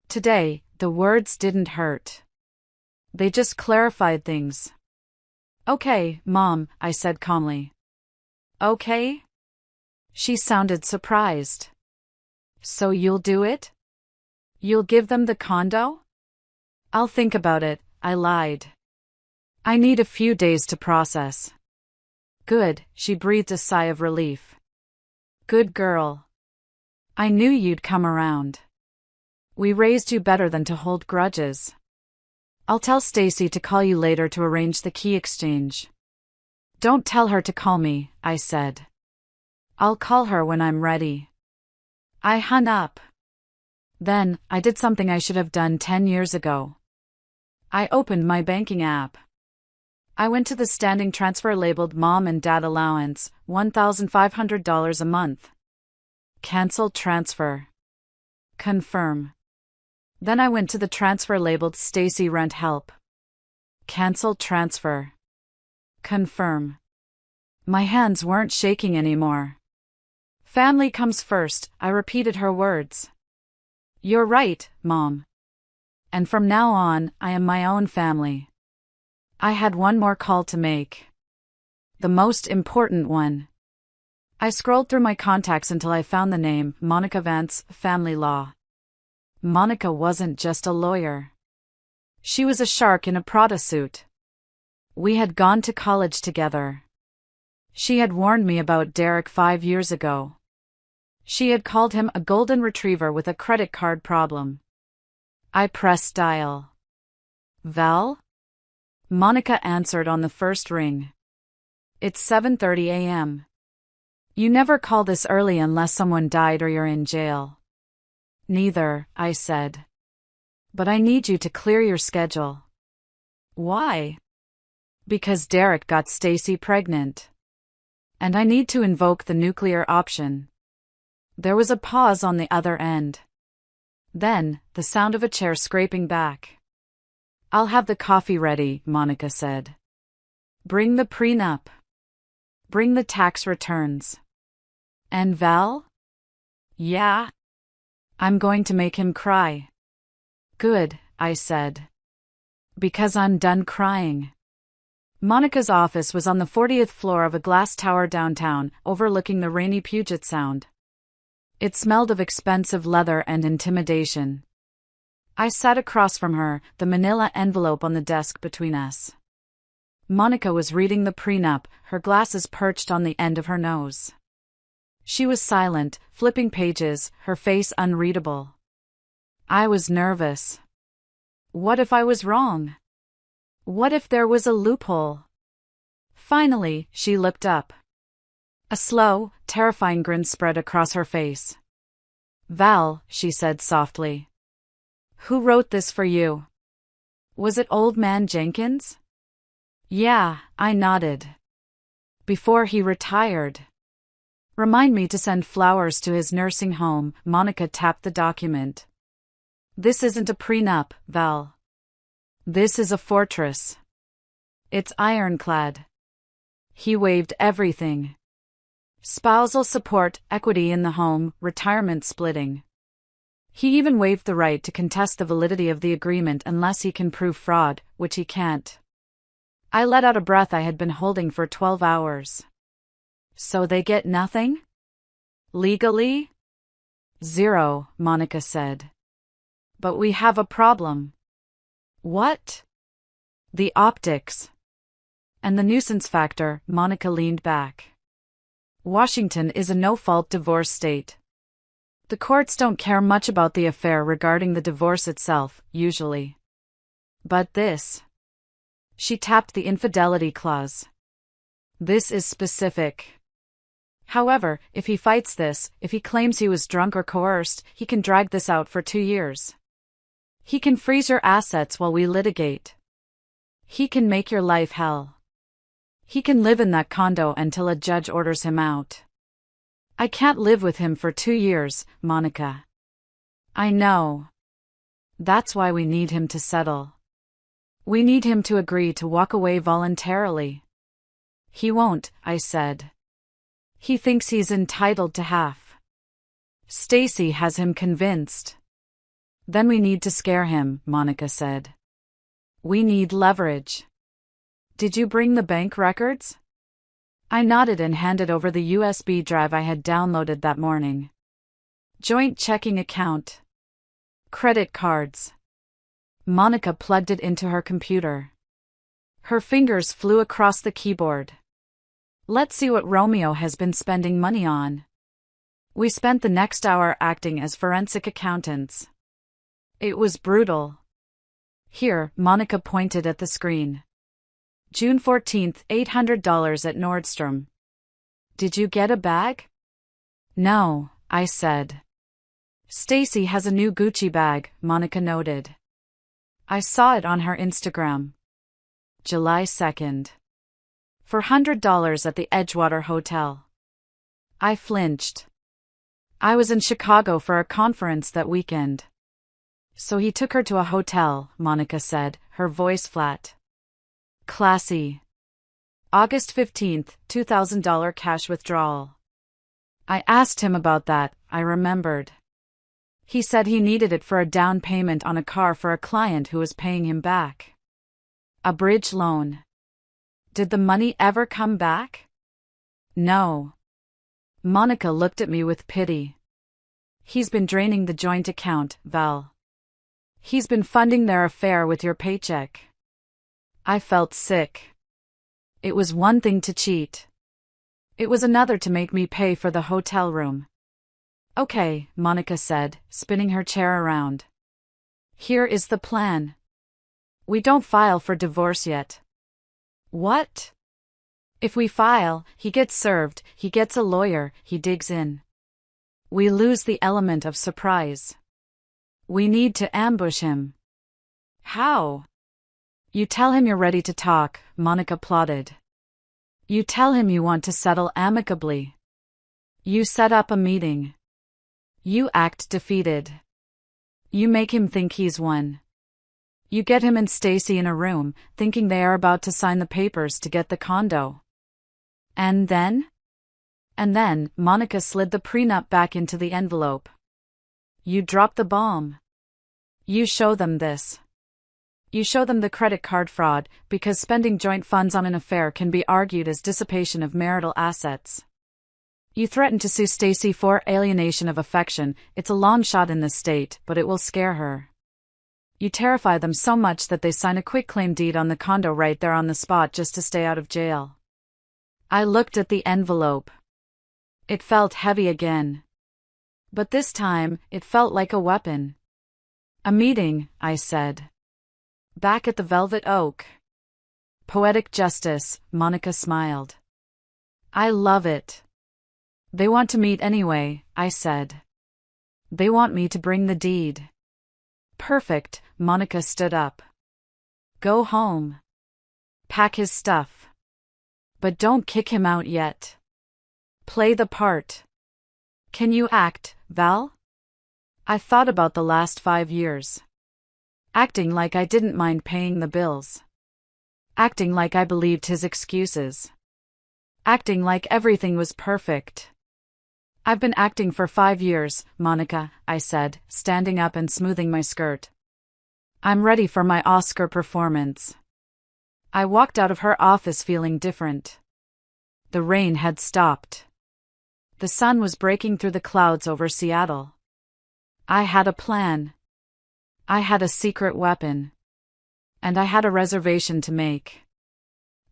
Today, the words didn't hurt. They just clarified things. Okay, Mom, I said calmly. Okay? She sounded surprised. So you'll do it? You'll give them the condo? I'll think about it, I lied. I need a few days to process. Good, she breathed a sigh of relief. Good girl. I knew you'd come around. We raised you better than to hold grudges. I'll tell Stacy to call you later to arrange the key exchange. Don't tell her to call me, I said. I'll call her when I'm ready. I hung up. Then, I did something I should have done 10 years ago. I opened my banking app. I went to the standing transfer labeled Mom and Dad Allowance, $1,500 a month. Cancel transfer. Confirm. Then I went to the transfer labeled Stacy Rent Help. Cancel transfer. Confirm. My hands weren't shaking anymore. Family comes first, I repeated her words. You're right, Mom. And from now on, I am my own family. I had one more call to make. The most important one. I scrolled through my contacts until I found the name, Monica Vance, Family Law. Monica wasn't just a lawyer. She was a shark in a Prada suit. We had gone to college together. She had warned me about Derek 5 years ago. She had called him a golden retriever with a credit card problem. I pressed dial. Val? Monica answered on the first ring. It's 7:30 a.m. You never call this early unless someone died or you're in jail. Neither, I said. But I need you to clear your schedule. Why? Because Derek got Stacy pregnant. And I need to invoke the nuclear option. There was a pause on the other end. Then, the sound of a chair scraping back. I'll have the coffee ready, Monica said. Bring the prenup. Bring the tax returns. And Val? Yeah? I'm going to make him cry. Good, I said. Because I'm done crying. Monica's office was on the 40th floor of a glass tower downtown, overlooking the rainy Puget Sound. It smelled of expensive leather and intimidation. I sat across from her, the manila envelope on the desk between us. Monica was reading the prenup, her glasses perched on the end of her nose. She was silent, flipping pages, her face unreadable. I was nervous. What if I was wrong? What if there was a loophole? Finally, she looked up. A slow, terrifying grin spread across her face. Val, she said softly. Who wrote this for you? Was it Old Man Jenkins? Yeah, I nodded. Before he retired. Remind me to send flowers to his nursing home, Monica tapped the document. This isn't a prenup, Val. This is a fortress. It's ironclad. He waived everything. Spousal support, equity in the home, retirement splitting. He even waived the right to contest the validity of the agreement unless he can prove fraud, which he can't. I let out a breath I had been holding for 12 hours. So they get nothing? Legally? Zero, Monica said. But we have a problem. What? The optics. And the nuisance factor, Monica leaned back. Washington is a no-fault divorce state. The courts don't care much about the affair regarding the divorce itself, usually. But this. She tapped the infidelity clause. This is specific. However, if he fights this, if he claims he was drunk or coerced, he can drag this out for 2 years. He can freeze your assets while we litigate. He can make your life hell. He can live in that condo until a judge orders him out. I can't live with him for 2 years, Monica. I know. That's why we need him to settle. We need him to agree to walk away voluntarily. He won't, I said. He thinks he's entitled to half. Stacy has him convinced. Then we need to scare him, Monica said. We need leverage. Did you bring the bank records? I nodded and handed over the USB drive I had downloaded that morning. Joint checking account. Credit cards. Monica plugged it into her computer. Her fingers flew across the keyboard. Let's see what Romeo has been spending money on. We spent the next hour acting as forensic accountants. It was brutal. Here, Monica pointed at the screen. June 14th, $800 at Nordstrom. Did you get a bag? No, I said. Stacy has a new Gucci bag, Monica noted. I saw it on her Instagram. July 2nd. For $100 at the Edgewater Hotel. I flinched. I was in Chicago for a conference that weekend. So he took her to a hotel, Monica said, her voice flat. Classy. August 15th, $2,000 cash withdrawal. I asked him about that, I remembered. He said he needed it for a down payment on a car for a client who was paying him back. A bridge loan. Did the money ever come back? No. Monica looked at me with pity. He's been draining the joint account, Val. He's been funding their affair with your paycheck. I felt sick. It was one thing to cheat. It was another to make me pay for the hotel room. Okay, Monica said, spinning her chair around. Here is the plan. We don't file for divorce yet. What? If we file, he gets served, he gets a lawyer, he digs in. We lose the element of surprise. We need to ambush him. How? You tell him you're ready to talk, Monica plotted. You tell him you want to settle amicably. You set up a meeting. You act defeated. You make him think he's won. You get him and Stacy in a room, thinking they are about to sign the papers to get the condo. And then? And then, Monica slid the prenup back into the envelope. You drop the bomb. You show them this. You show them the credit card fraud, because spending joint funds on an affair can be argued as dissipation of marital assets. You threaten to sue Stacy for alienation of affection. It's a long shot in this state, but it will scare her. You terrify them so much that they sign a quitclaim deed on the condo right there on the spot just to stay out of jail. I looked at the envelope. It felt heavy again. But this time, it felt like a weapon. A meeting, I said. Back at the Velvet Oak. Poetic justice, Monica smiled. I love it. They want to meet anyway, I said. They want me to bring the deed. Perfect, Monica stood up. Go home. Pack his stuff. But don't kick him out yet. Play the part. Can you act, Val? I thought about the last 5 years. Acting like I didn't mind paying the bills. Acting like I believed his excuses. Acting like everything was perfect. I've been acting for 5 years, Monica, I said, standing up and smoothing my skirt. I'm ready for my Oscar performance. I walked out of her office feeling different. The rain had stopped. The sun was breaking through the clouds over Seattle. I had a plan. I had a secret weapon. And I had a reservation to make.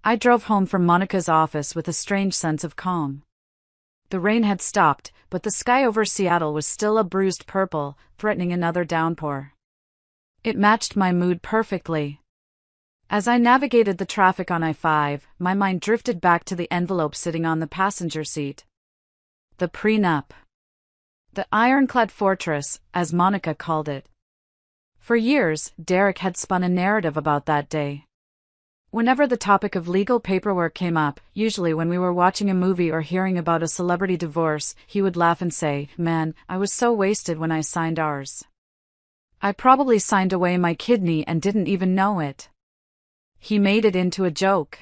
I drove home from Monica's office with a strange sense of calm. The rain had stopped, but the sky over Seattle was still a bruised purple, threatening another downpour. It matched my mood perfectly. As I navigated the traffic on I-5, my mind drifted back to the envelope sitting on the passenger seat. The prenup. The ironclad fortress, as Monica called it. For years, Derek had spun a narrative about that day. Whenever the topic of legal paperwork came up, usually when we were watching a movie or hearing about a celebrity divorce, he would laugh and say, "Man, I was so wasted when I signed ours. I probably signed away my kidney and didn't even know it." He made it into a joke.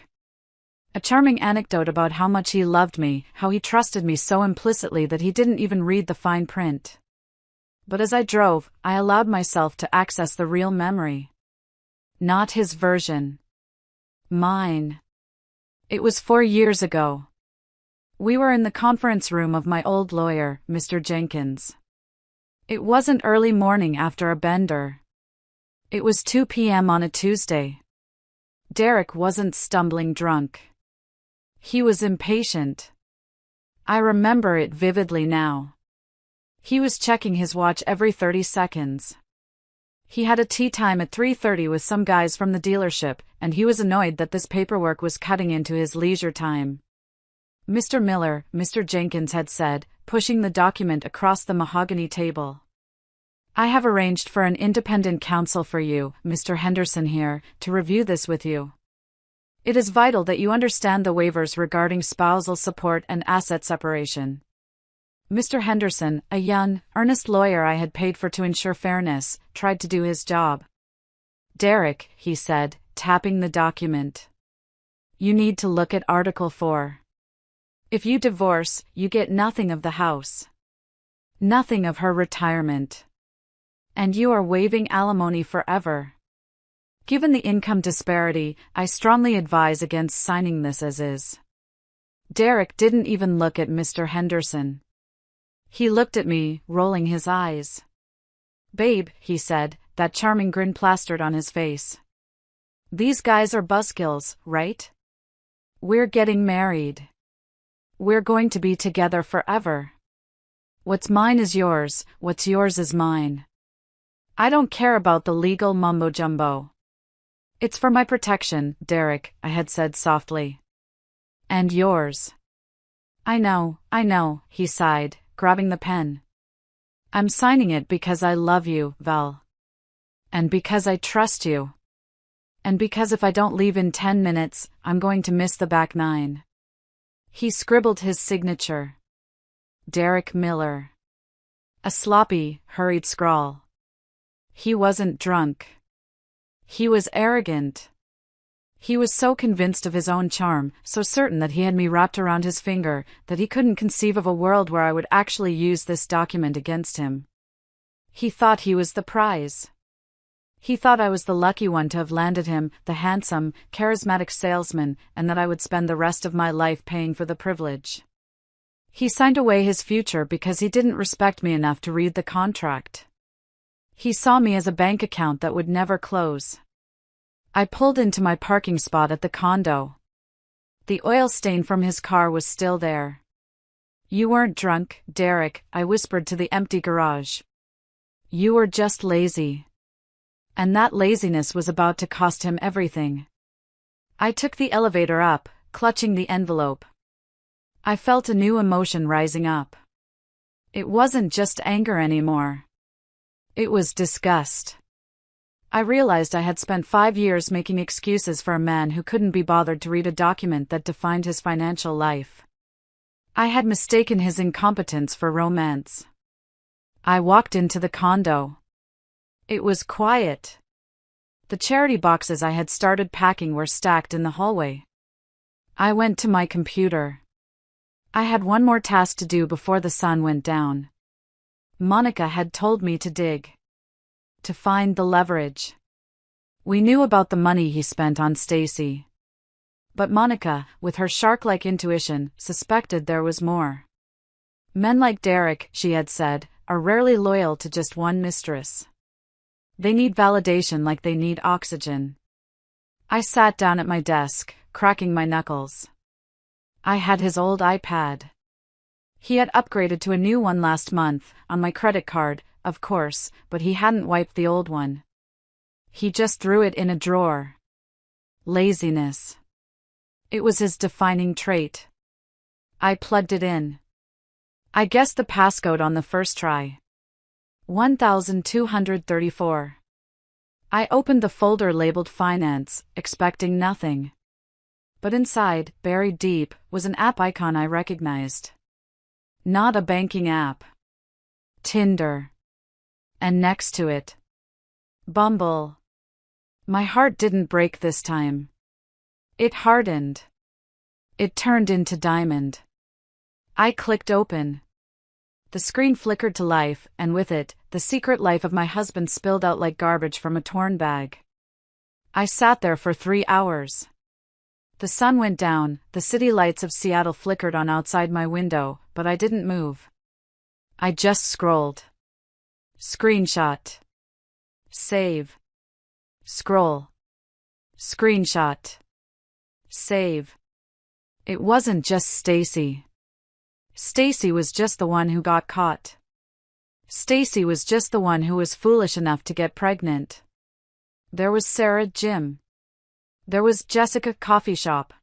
A charming anecdote about how much he loved me, how he trusted me so implicitly that he didn't even read the fine print. But as I drove, I allowed myself to access the real memory. Not his version. Mine. It was 4 years ago. We were in the conference room of my old lawyer, Mr. Jenkins. It wasn't early morning after a bender. It was 2 p.m. on a Tuesday. Derek wasn't stumbling drunk. He was impatient. I remember it vividly now. He was checking his watch every 30 seconds. He had a tea time at 3:30 with some guys from the dealership, and he was annoyed that this paperwork was cutting into his leisure time. "Mr. Miller," Mr. Jenkins had said, pushing the document across the mahogany table. "I have arranged for an independent counsel for you, Mr. Henderson here, to review this with you. It is vital that you understand the waivers regarding spousal support and asset separation." Mr. Henderson, a young, earnest lawyer I had paid for to ensure fairness, tried to do his job. "Derek," he said, tapping the document. "You need to look at Article 4. If you divorce, you get nothing of the house. Nothing of her retirement. And you are waiving alimony forever. Given the income disparity, I strongly advise against signing this as is." Derek didn't even look at Mr. Henderson. He looked at me, rolling his eyes. "Babe," he said, that charming grin plastered on his face. "These guys are buzzkills, right? We're getting married. We're going to be together forever. What's mine is yours, what's yours is mine. I don't care about the legal mumbo-jumbo." "It's for my protection, Derek," I had said softly. "And yours." I know, he sighed, grabbing the pen. "I'm signing it because I love you, Val. And because I trust you. And because if I don't leave in 10 minutes, I'm going to miss the back nine." He scribbled his signature. Derek Miller. A sloppy, hurried scrawl. He wasn't drunk. He was arrogant. He was so convinced of his own charm, so certain that he had me wrapped around his finger, that he couldn't conceive of a world where I would actually use this document against him. He thought he was the prize. He thought I was the lucky one to have landed him, the handsome, charismatic salesman, and that I would spend the rest of my life paying for the privilege. He signed away his future because he didn't respect me enough to read the contract. He saw me as a bank account that would never close. I pulled into my parking spot at the condo. The oil stain from his car was still there. "You weren't drunk, Derek," I whispered to the empty garage. "You were just lazy." And that laziness was about to cost him everything. I took the elevator up, clutching the envelope. I felt a new emotion rising up. It wasn't just anger anymore. It was disgust. I realized I had spent 5 years making excuses for a man who couldn't be bothered to read a document that defined his financial life. I had mistaken his incompetence for romance. I walked into the condo. It was quiet. The charity boxes I had started packing were stacked in the hallway. I went to my computer. I had one more task to do before the sun went down. Monica had told me to dig. To find the leverage. We knew about the money he spent on Stacy. But Monica, with her shark-like intuition, suspected there was more. Men like Derek, she had said, are rarely loyal to just one mistress. They need validation like they need oxygen. I sat down at my desk, cracking my knuckles. I had his old iPad. He had upgraded to a new one last month, on my credit card, of course, but he hadn't wiped the old one. He just threw it in a drawer. Laziness. It was his defining trait. I plugged it in. I guessed the passcode on the first try. 1234. I opened the folder labeled Finance, expecting nothing. But inside, buried deep, was an app icon I recognized. Not a banking app. Tinder. And next to it, Bumble. My heart didn't break this time. It hardened. It turned into diamond. I clicked open. The screen flickered to life, and with it, the secret life of my husband spilled out like garbage from a torn bag. I sat there for 3 hours. The sun went down, the city lights of Seattle flickered on outside my window, but I didn't move. I just scrolled. Screenshot. Save. Scroll. Screenshot. Save. It wasn't just Stacy. Stacy was just the one who got caught. Stacy was just the one who was foolish enough to get pregnant. There was Sarah Gym. There was Jessica Coffee Shop.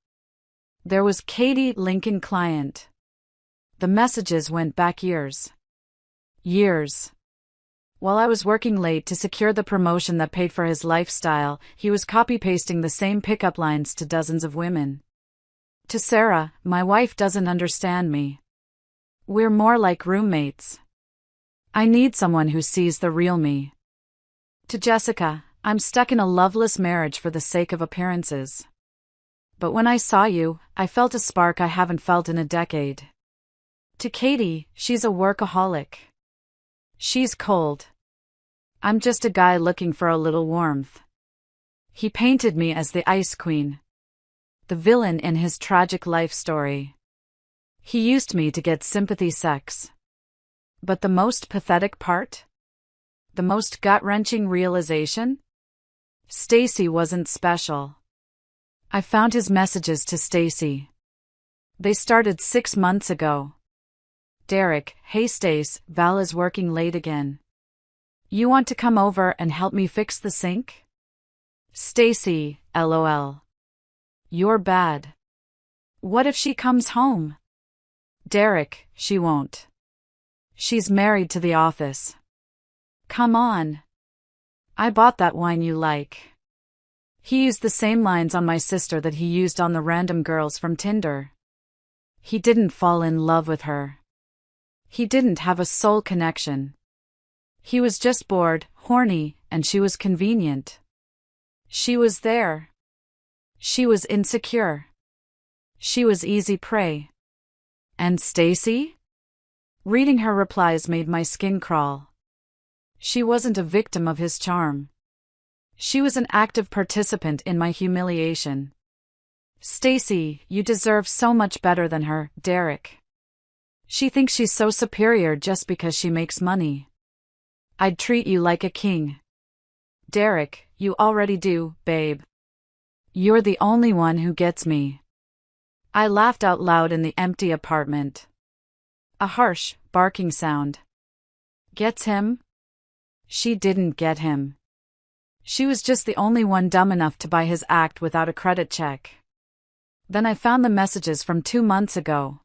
There was Katie Lincoln Client. The messages went back years. Years. While I was working late to secure the promotion that paid for his lifestyle, he was copy-pasting the same pickup lines to dozens of women. To Sarah, my wife doesn't understand me. We're more like roommates. I need someone who sees the real me. To Jessica, I'm stuck in a loveless marriage for the sake of appearances. But when I saw you, I felt a spark I haven't felt in a decade. To Katie, she's a workaholic. She's cold. I'm just a guy looking for a little warmth. He painted me as the Ice Queen, the villain in his tragic life story. He used me to get sympathy sex. But the most pathetic part? The most gut-wrenching realization? Stacy wasn't special. I found his messages to Stacy. They started 6 months ago. Derek, hey Stace, Val is working late again. You want to come over and help me fix the sink? Stacy, LOL. You're bad. What if she comes home? Derek, she won't. She's married to the office. Come on. I bought that wine you like. He used the same lines on my sister that he used on the random girls from Tinder. He didn't fall in love with her. He didn't have a soul connection. He was just bored, horny, and she was convenient. She was there. She was insecure. She was easy prey. And Stacy? Reading her replies made my skin crawl. She wasn't a victim of his charm. She was an active participant in my humiliation. Stacy, you deserve so much better than her, Derek. She thinks she's so superior just because she makes money. I'd treat you like a king. Derek, you already do, babe. You're the only one who gets me. I laughed out loud in the empty apartment. A harsh, barking sound. Gets him? She didn't get him. She was just the only one dumb enough to buy his act without a credit check. Then I found the messages from 2 months ago.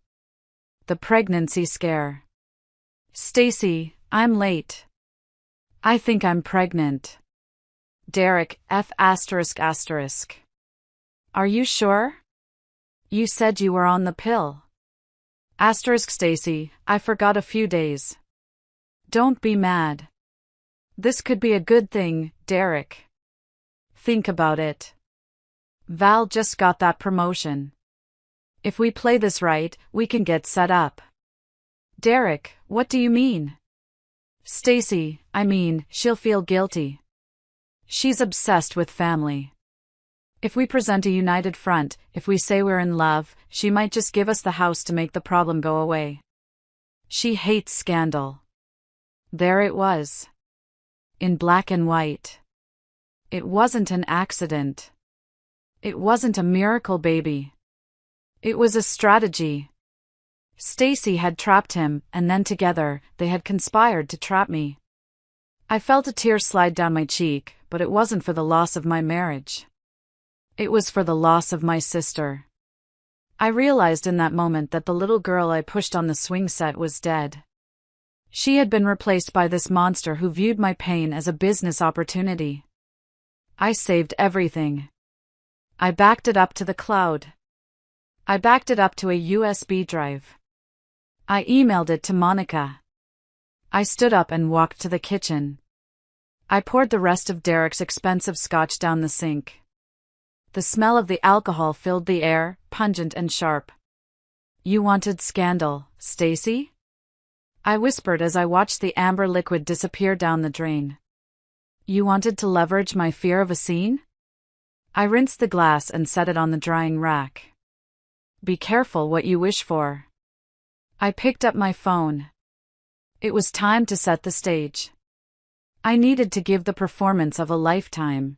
The pregnancy scare. Stacy, I'm late. I think I'm pregnant. Derek, F*****. Are you sure? You said you were on the pill. Stacy, I forgot a few days. Don't be mad. This could be a good thing, Derek. Think about it. Val just got that promotion. If we play this right, we can get set up. Derek, what do you mean? Stacy, I mean, she'll feel guilty. She's obsessed with family. If we present a united front, if we say we're in love, she might just give us the house to make the problem go away. She hates scandal. There it was. In black and white. It wasn't an accident. It wasn't a miracle baby. It was a strategy. Stacy had trapped him, and then together, they had conspired to trap me. I felt a tear slide down my cheek, but it wasn't for the loss of my marriage. It was for the loss of my sister. I realized in that moment that the little girl I pushed on the swing set was dead. She had been replaced by this monster who viewed my pain as a business opportunity. I saved everything. I backed it up to the cloud. I backed it up to a USB drive. I emailed it to Monica. I stood up and walked to the kitchen. I poured the rest of Derek's expensive scotch down the sink. The smell of the alcohol filled the air, pungent and sharp. You wanted scandal, Stacy? I whispered as I watched the amber liquid disappear down the drain. You wanted to leverage my fear of a scene? I rinsed the glass and set it on the drying rack. Be careful what you wish for. I picked up my phone. It was time to set the stage. I needed to give the performance of a lifetime.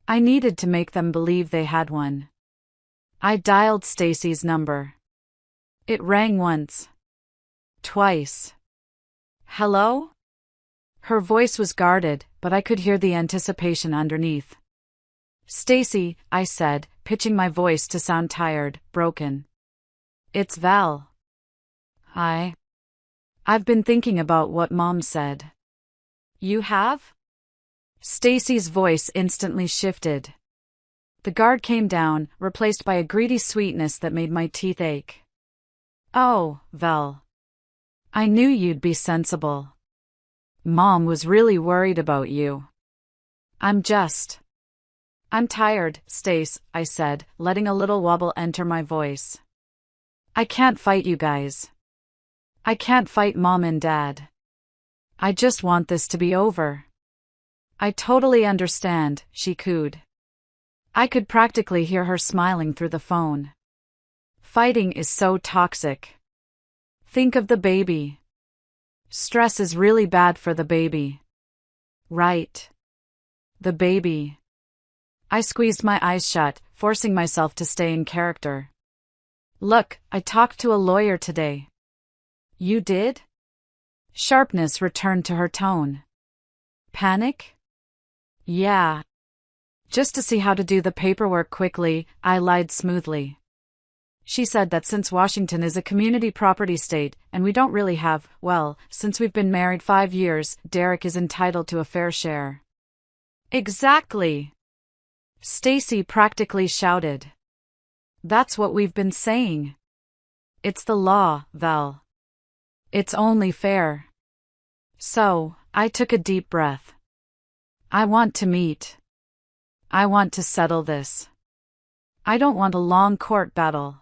I needed to make them believe they had one. I dialed Stacy's number. It rang once. Twice. Hello? Her voice was guarded, but I could hear the anticipation underneath. Stacy, I said, pitching my voice to sound tired, broken. It's Val. I've been thinking about what Mom said. You have? Stacy's voice instantly shifted. The guard came down, replaced by a greedy sweetness that made my teeth ache. Oh, Val. I knew you'd be sensible. Mom was really worried about you. I'm tired, Stace, I said, letting a little wobble enter my voice. I can't fight you guys. I can't fight Mom and Dad. I just want this to be over. I totally understand, she cooed. I could practically hear her smiling through the phone. Fighting is so toxic. Think of the baby. Stress is really bad for the baby. Right. The baby. I squeezed my eyes shut, forcing myself to stay in character. Look, I talked to a lawyer today. You did? Sharpness returned to her tone. Panic? Yeah. Just to see how to do the paperwork quickly, I lied smoothly. She said that since Washington is a community property state, and we don't really have, well, since we've been married 5 years, Derek is entitled to a fair share. Exactly. Stacy practically shouted. That's what we've been saying. It's the law, Val. It's only fair. So, I took a deep breath. I want to meet. I want to settle this. I don't want a long court battle.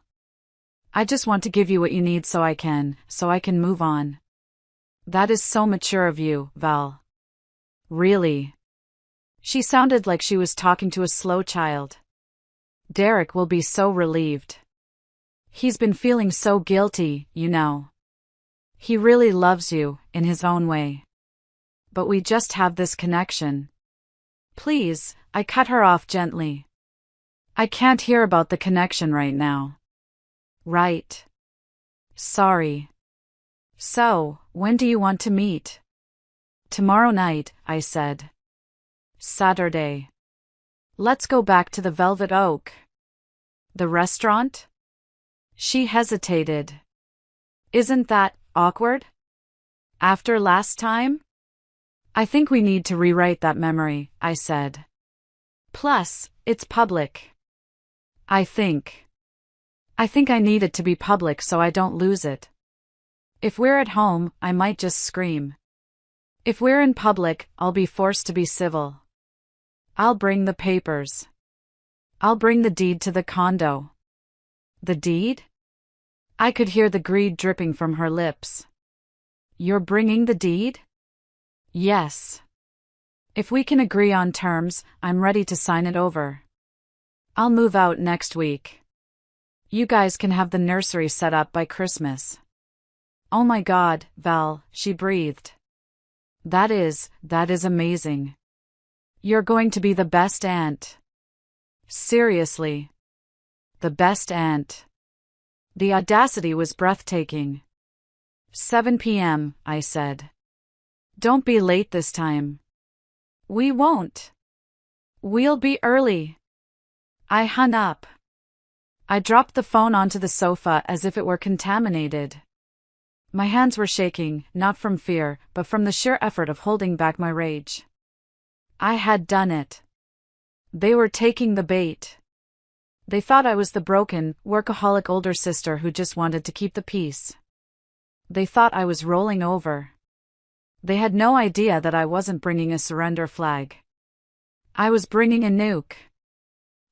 I just want to give you what you need so I can move on. That is so mature of you, Val. Really. She sounded like she was talking to a slow child. Derek will be so relieved. He's been feeling so guilty, you know. He really loves you, in his own way. But we just have this connection. Please, I cut her off gently. I can't hear about the connection right now. Right. Sorry. So, when do you want to meet? Tomorrow night, I said. Saturday. Let's go back to the Velvet Oak. The restaurant? She hesitated. Isn't that awkward? After last time? I think we need to rewrite that memory, I said. Plus, it's public. I think I need it to be public so I don't lose it. If we're at home, I might just scream. If we're in public, I'll be forced to be civil. I'll bring the papers. I'll bring the deed to the condo. The deed? I could hear the greed dripping from her lips. You're bringing the deed? Yes. If we can agree on terms, I'm ready to sign it over. I'll move out next week. You guys can have the nursery set up by Christmas. Oh my God, Val, she breathed. That is amazing. You're going to be the best aunt. Seriously. The best aunt. The audacity was breathtaking. 7 p.m., I said. Don't be late this time. We won't. We'll be early. I hung up. I dropped the phone onto the sofa as if it were contaminated. My hands were shaking, not from fear, but from the sheer effort of holding back my rage. I had done it. They were taking the bait. They thought I was the broken, workaholic older sister who just wanted to keep the peace. They thought I was rolling over. They had no idea that I wasn't bringing a surrender flag. I was bringing a nuke.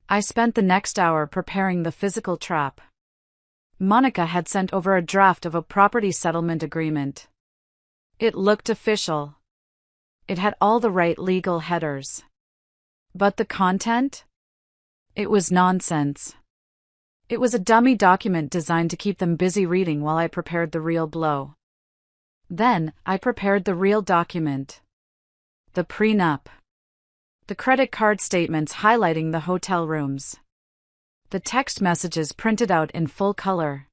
I spent the next hour preparing the physical trap. Monica had sent over a draft of a property settlement agreement. It looked official. It had all the right legal headers. But the content? It was nonsense. It was a dummy document designed to keep them busy reading while I prepared the real blow. Then, I prepared the real document. The prenup. The credit card statements highlighting the hotel rooms. The text messages printed out in full color.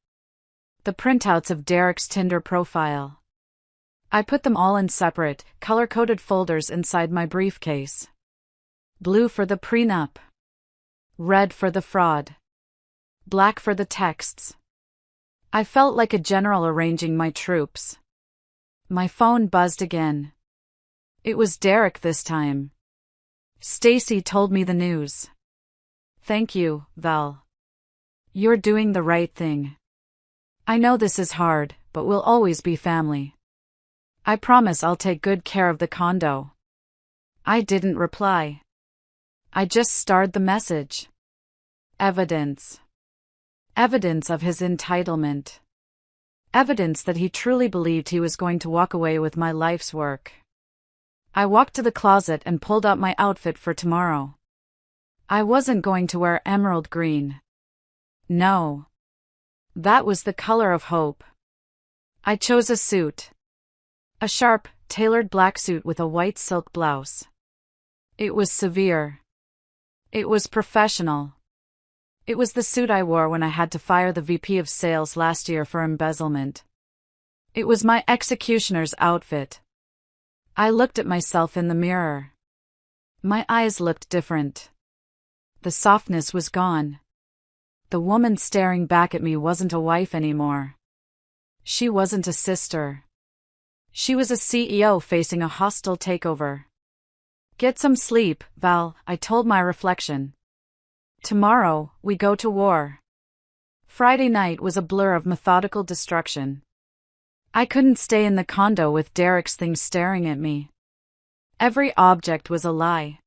The printouts of Derek's Tinder profile. I put them all in separate, color-coded folders inside my briefcase. Blue for the prenup. Red for the fraud. Black for the texts. I felt like a general arranging my troops. My phone buzzed again. It was Derek this time. Stacy told me the news. Thank you, Val. You're doing the right thing. I know this is hard, but we'll always be family. I promise I'll take good care of the condo. I didn't reply. I just starred the message. Evidence. Evidence of his entitlement. Evidence that he truly believed he was going to walk away with my life's work. I walked to the closet and pulled out my outfit for tomorrow. I wasn't going to wear emerald green. No. That was the color of hope. I chose a suit. A sharp, tailored black suit with a white silk blouse. It was severe. It was professional. It was the suit I wore when I had to fire the VP of sales last year for embezzlement. It was my executioner's outfit. I looked at myself in the mirror. My eyes looked different. The softness was gone. The woman staring back at me wasn't a wife anymore. She wasn't a sister. She was a CEO facing a hostile takeover. Get some sleep, Val, I told my reflection. Tomorrow, we go to war. Friday night was a blur of methodical destruction. I couldn't stay in the condo with Derek's things staring at me. Every object was a lie.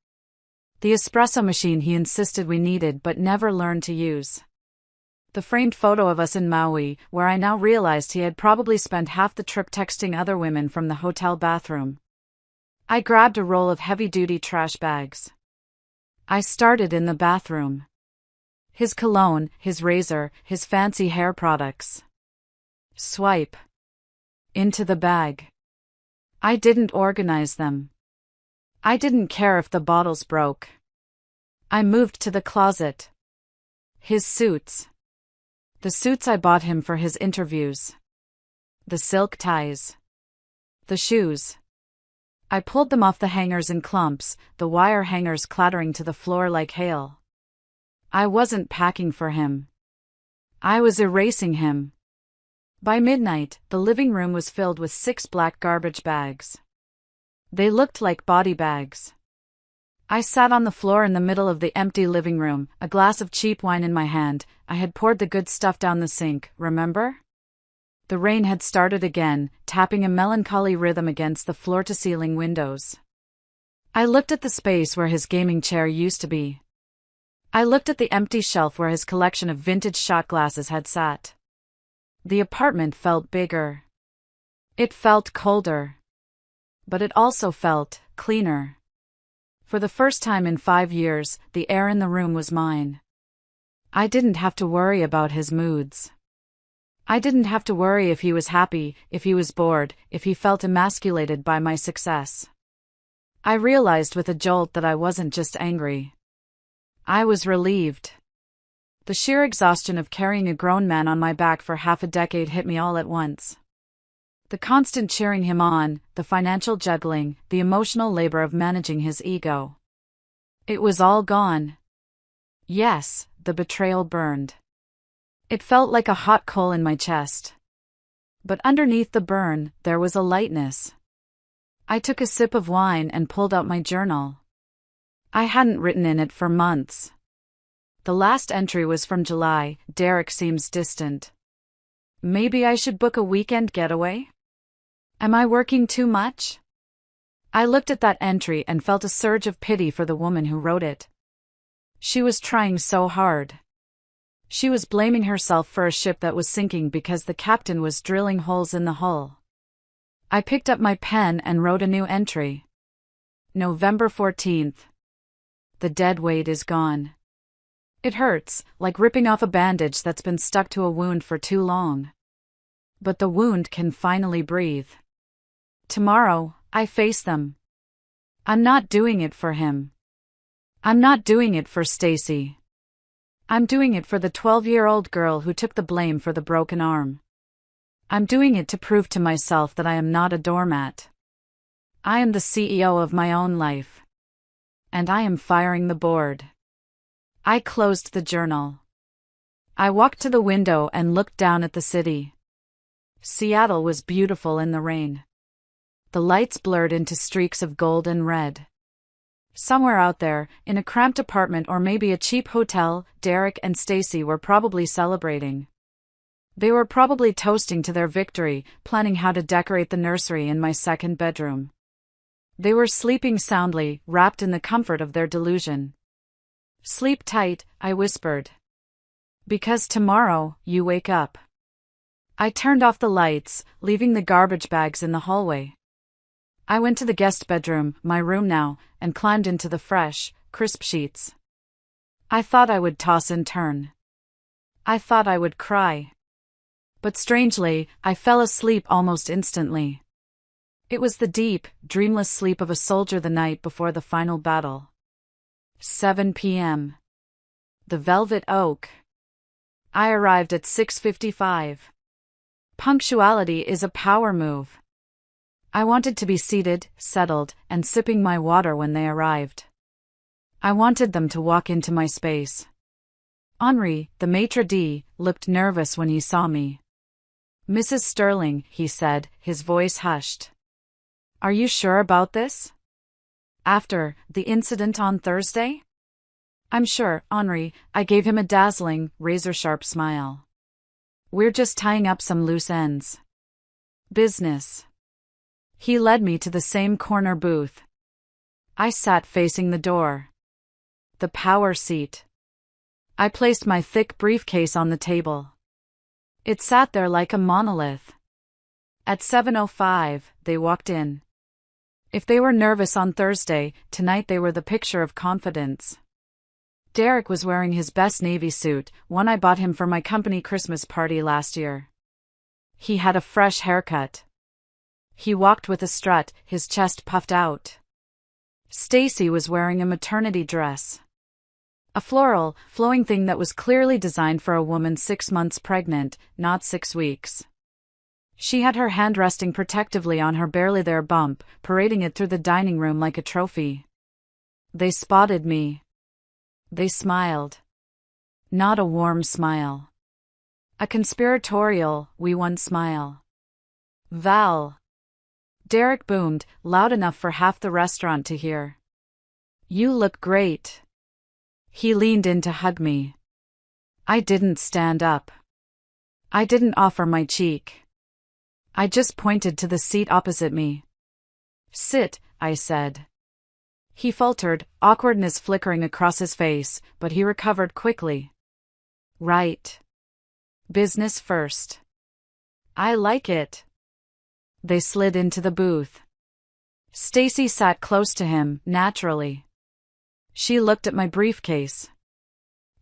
The espresso machine he insisted we needed but never learned to use. The framed photo of us in Maui, where I now realized he had probably spent half the trip texting other women from the hotel bathroom. I grabbed a roll of heavy-duty trash bags. I started in the bathroom. His cologne, his razor, his fancy hair products. Swipe. Into the bag. I didn't organize them. I didn't care if the bottles broke. I moved to the closet. His suits. The suits I bought him for his interviews. The silk ties. The shoes. I pulled them off the hangers in clumps, the wire hangers clattering to the floor like hail. I wasn't packing for him. I was erasing him. By midnight, the living room was filled with 6 black garbage bags. They looked like body bags. I sat on the floor in the middle of the empty living room, a glass of cheap wine in my hand. I had poured the good stuff down the sink, remember? The rain had started again, tapping a melancholy rhythm against the floor-to-ceiling windows. I looked at the space where his gaming chair used to be. I looked at the empty shelf where his collection of vintage shot glasses had sat. The apartment felt bigger. It felt colder. But it also felt cleaner. For the first time in 5 years, the air in the room was mine. I didn't have to worry about his moods. I didn't have to worry if he was happy, if he was bored, if he felt emasculated by my success. I realized with a jolt that I wasn't just angry. I was relieved. The sheer exhaustion of carrying a grown man on my back for half a decade hit me all at once. The constant cheering him on, the financial juggling, the emotional labor of managing his ego. It was all gone. Yes, the betrayal burned. It felt like a hot coal in my chest. But underneath the burn, there was a lightness. I took a sip of wine and pulled out my journal. I hadn't written in it for months. The last entry was from July. Derek seems distant. Maybe I should book a weekend getaway? Am I working too much? I looked at that entry and felt a surge of pity for the woman who wrote it. She was trying so hard. She was blaming herself for a ship that was sinking because the captain was drilling holes in the hull. I picked up my pen and wrote a new entry. November 14th. The dead weight is gone. It hurts, like ripping off a bandage that's been stuck to a wound for too long. But the wound can finally breathe. Tomorrow, I face them. I'm not doing it for him. I'm not doing it for Stacy. I'm doing it for the 12-year-old girl who took the blame for the broken arm. I'm doing it to prove to myself that I am not a doormat. I am the CEO of my own life. And I am firing the board. I closed the journal. I walked to the window and looked down at the city. Seattle was beautiful in the rain. The lights blurred into streaks of gold and red. Somewhere out there, in a cramped apartment or maybe a cheap hotel, Derek and Stacy were probably celebrating. They were probably toasting to their victory, planning how to decorate the nursery in my second bedroom. They were sleeping soundly, wrapped in the comfort of their delusion. Sleep tight, I whispered. Because tomorrow, you wake up. I turned off the lights, leaving the garbage bags in the hallway. I went to the guest bedroom, my room now, and climbed into the fresh, crisp sheets. I thought I would toss and turn. I thought I would cry. But strangely, I fell asleep almost instantly. It was the deep, dreamless sleep of a soldier the night before the final battle. 7 p.m. The Velvet Oak. I arrived at 6:55. Punctuality is a power move. I wanted to be seated, settled, and sipping my water when they arrived. I wanted them to walk into my space. Henri, the maitre d', looked nervous when he saw me. Mrs. Sterling, he said, his voice hushed. Are you sure about this? After the incident on Thursday? I'm sure, Henri, I gave him a dazzling, razor-sharp smile. We're just tying up some loose ends. Business. He led me to the same corner booth. I sat facing the door. The power seat. I placed my thick briefcase on the table. It sat there like a monolith. At 7:05, they walked in. If they were nervous on Thursday, tonight they were the picture of confidence. Derek was wearing his best navy suit, one I bought him for my company Christmas party last year. He had a fresh haircut. He walked with a strut, his chest puffed out. Stacy was wearing a maternity dress. A floral, flowing thing that was clearly designed for a woman 6 months pregnant, not 6 weeks. She had her hand resting protectively on her barely there bump, parading it through the dining room like a trophy. They spotted me. They smiled. Not a warm smile. A conspiratorial, we won smile. Val. Derek boomed, loud enough for half the restaurant to hear. You look great. He leaned in to hug me. I didn't stand up. I didn't offer my cheek. I just pointed to the seat opposite me. Sit, I said. He faltered, awkwardness flickering across his face, but he recovered quickly. Right. Business first. I like it. They slid into the booth. Stacy sat close to him, naturally. She looked at my briefcase.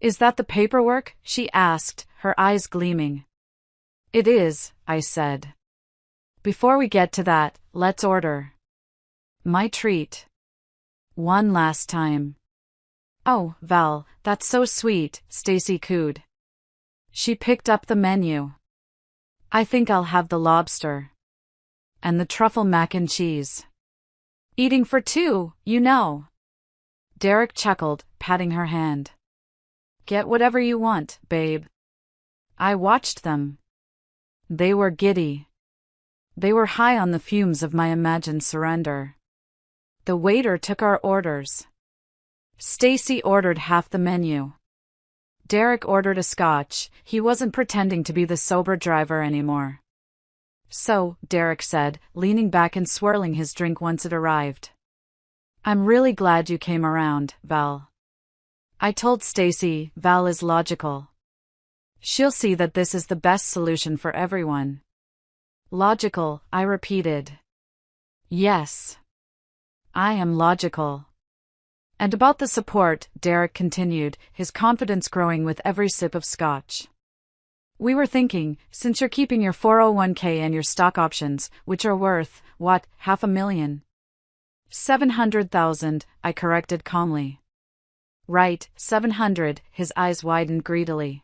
Is that the paperwork? She asked, her eyes gleaming. It is, I said. Before we get to that, let's order. My treat. One last time. Oh, Val, that's so sweet, Stacy cooed. She picked up the menu. I think I'll have the lobster. And the truffle mac and cheese. Eating for two, you know. Derek chuckled, patting her hand. Get whatever you want, babe. I watched them. They were giddy. They were high on the fumes of my imagined surrender. The waiter took our orders. Stacy ordered half the menu. Derek ordered a scotch. He wasn't pretending to be the sober driver anymore. So, Derek said, leaning back and swirling his drink once it arrived. I'm really glad you came around, Val. I told Stacy, Val is logical. She'll see that this is the best solution for everyone. Logical, I repeated. Yes. I am logical. And about the support, Derek continued, his confidence growing with every sip of scotch. We were thinking, since you're keeping your 401k and your stock options, which are worth, what, $500,000? 700,000, I corrected calmly. Right, 700, his eyes widened greedily.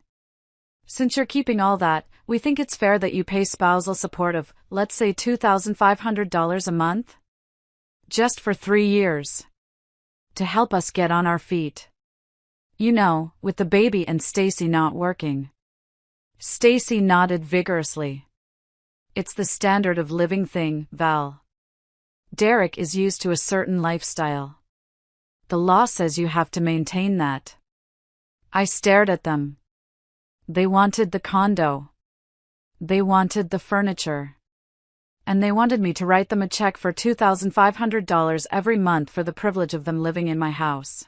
Since you're keeping all that, we think it's fair that you pay spousal support of, let's say $2,500 a month? Just for 3 years. To help us get on our feet. You know, with the baby and Stacy not working. Stacy nodded vigorously. It's the standard of living thing, Val. Derek is used to a certain lifestyle. The law says you have to maintain that. I stared at them. They wanted the condo. They wanted the furniture. And they wanted me to write them a check for $2,500 every month for the privilege of them living in my house.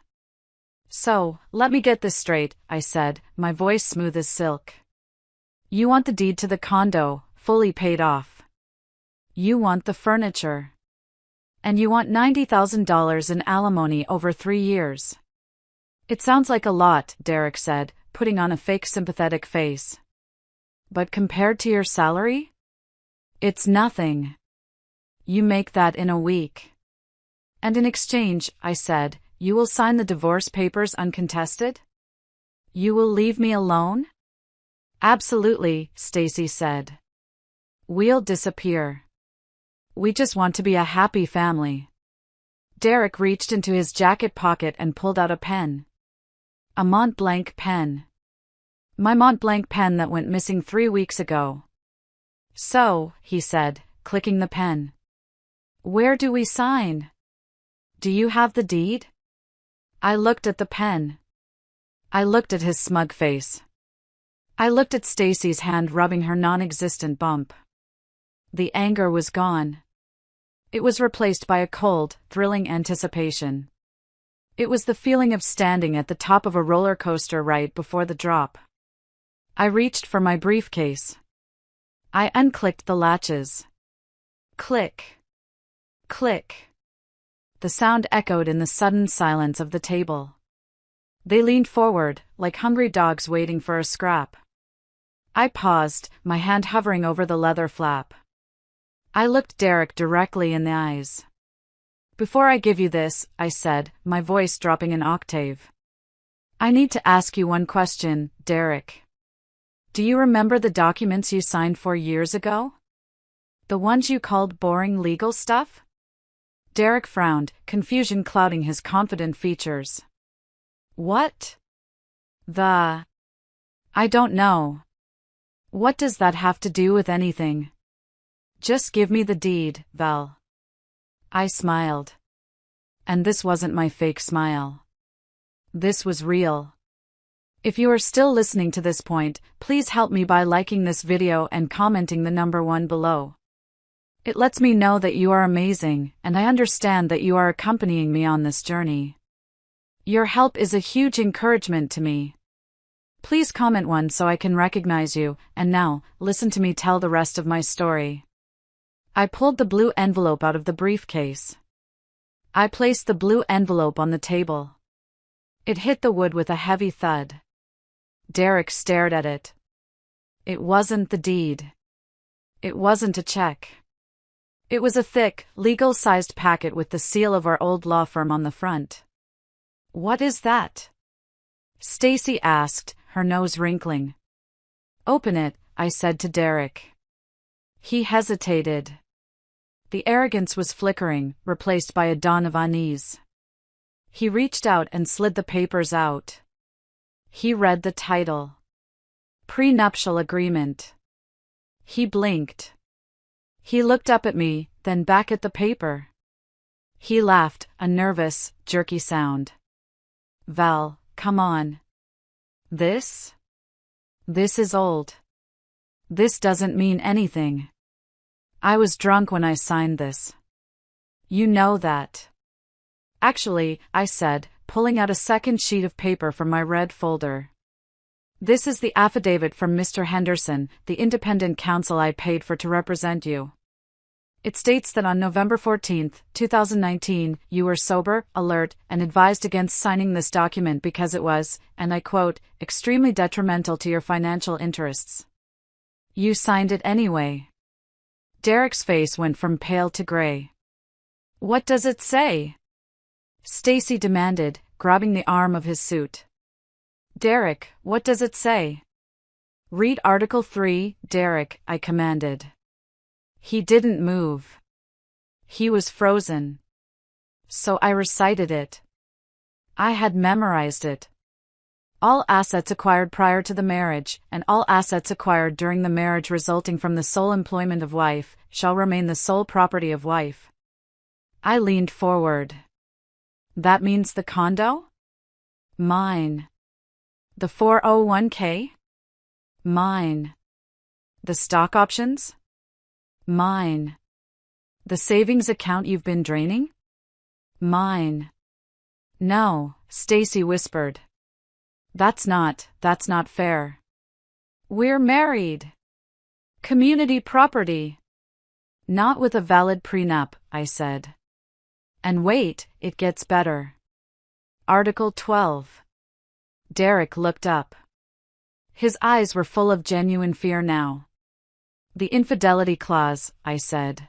So, let me get this straight, I said, my voice smooth as silk. You want the deed to the condo, fully paid off. You want the furniture. And you want $90,000 in alimony over 3 years. It sounds like a lot, Derek said, putting on a fake sympathetic face. But compared to your salary? It's nothing. You make that in a week. And in exchange, I said, you will sign the divorce papers uncontested? You will leave me alone? Absolutely, Stacy said. We'll disappear. We just want to be a happy family. Derek reached into his jacket pocket and pulled out a pen. A Mont Blanc pen. My Mont Blanc pen that went missing 3 weeks ago. So, he said, clicking the pen. Where do we sign? Do you have the deed? I looked at the pen. I looked at his smug face. I looked at Stacy's hand rubbing her non-existent bump. The anger was gone. It was replaced by a cold, thrilling anticipation. It was the feeling of standing at the top of a roller coaster right before the drop. I reached for my briefcase. I unclicked the latches. Click. Click. The sound echoed in the sudden silence of the table. They leaned forward, like hungry dogs waiting for a scrap. I paused, my hand hovering over the leather flap. I looked Derek directly in the eyes. Before I give you this, I said, my voice dropping an octave. I need to ask you one question, Derek. Do you remember the documents you signed 4 years ago? The ones you called boring legal stuff? Derek frowned, confusion clouding his confident features. What? I don't know. What does that have to do with anything? Just give me the deed, Val. I smiled. And this wasn't my fake smile. This was real. If you are still listening to this point, please help me by liking this video and commenting the number 1 below. It lets me know that you are amazing, and I understand that you are accompanying me on this journey. Your help is a huge encouragement to me. Please comment 1 so I can recognize you, and now, listen to me tell the rest of my story. I pulled the blue envelope out of the briefcase. I placed the blue envelope on the table. It hit the wood with a heavy thud. Derek stared at it. It wasn't the deed. It wasn't a check. It was a thick, legal-sized packet with the seal of our old law firm on the front. What is that? Stacy asked, her nose wrinkling. Open it, I said to Derek. He hesitated. The arrogance was flickering, replaced by a dawn of unease. He reached out and slid the papers out. He read the title. Prenuptial Agreement. He blinked. He looked up at me, then back at the paper. He laughed, a nervous, jerky sound. Val, come on. This is old. This doesn't mean anything. I was drunk when I signed this. You know that. Actually, I said, pulling out a second sheet of paper from my red folder. This is the affidavit from Mr. Henderson, the independent counsel I paid for to represent you. It states that on November 14, 2019, you were sober, alert, and advised against signing this document because it was, and I quote, extremely detrimental to your financial interests. You signed it anyway. Derek's face went from pale to gray. What does it say? Stacy demanded, grabbing the arm of his suit. Derek, what does it say? Read Article 3, Derek, I commanded. He didn't move. He was frozen. So I recited it. I had memorized it. All assets acquired prior to the marriage, and all assets acquired during the marriage resulting from the sole employment of wife, shall remain the sole property of wife. I leaned forward. That means the condo? Mine. The 401k? Mine. The stock options? Mine. The savings account you've been draining? Mine. No, Stacy whispered. That's not fair. We're married. Community property. Not with a valid prenup, I said. And wait, it gets better. Article 12. Derek looked up. His eyes were full of genuine fear now. The infidelity clause, I said.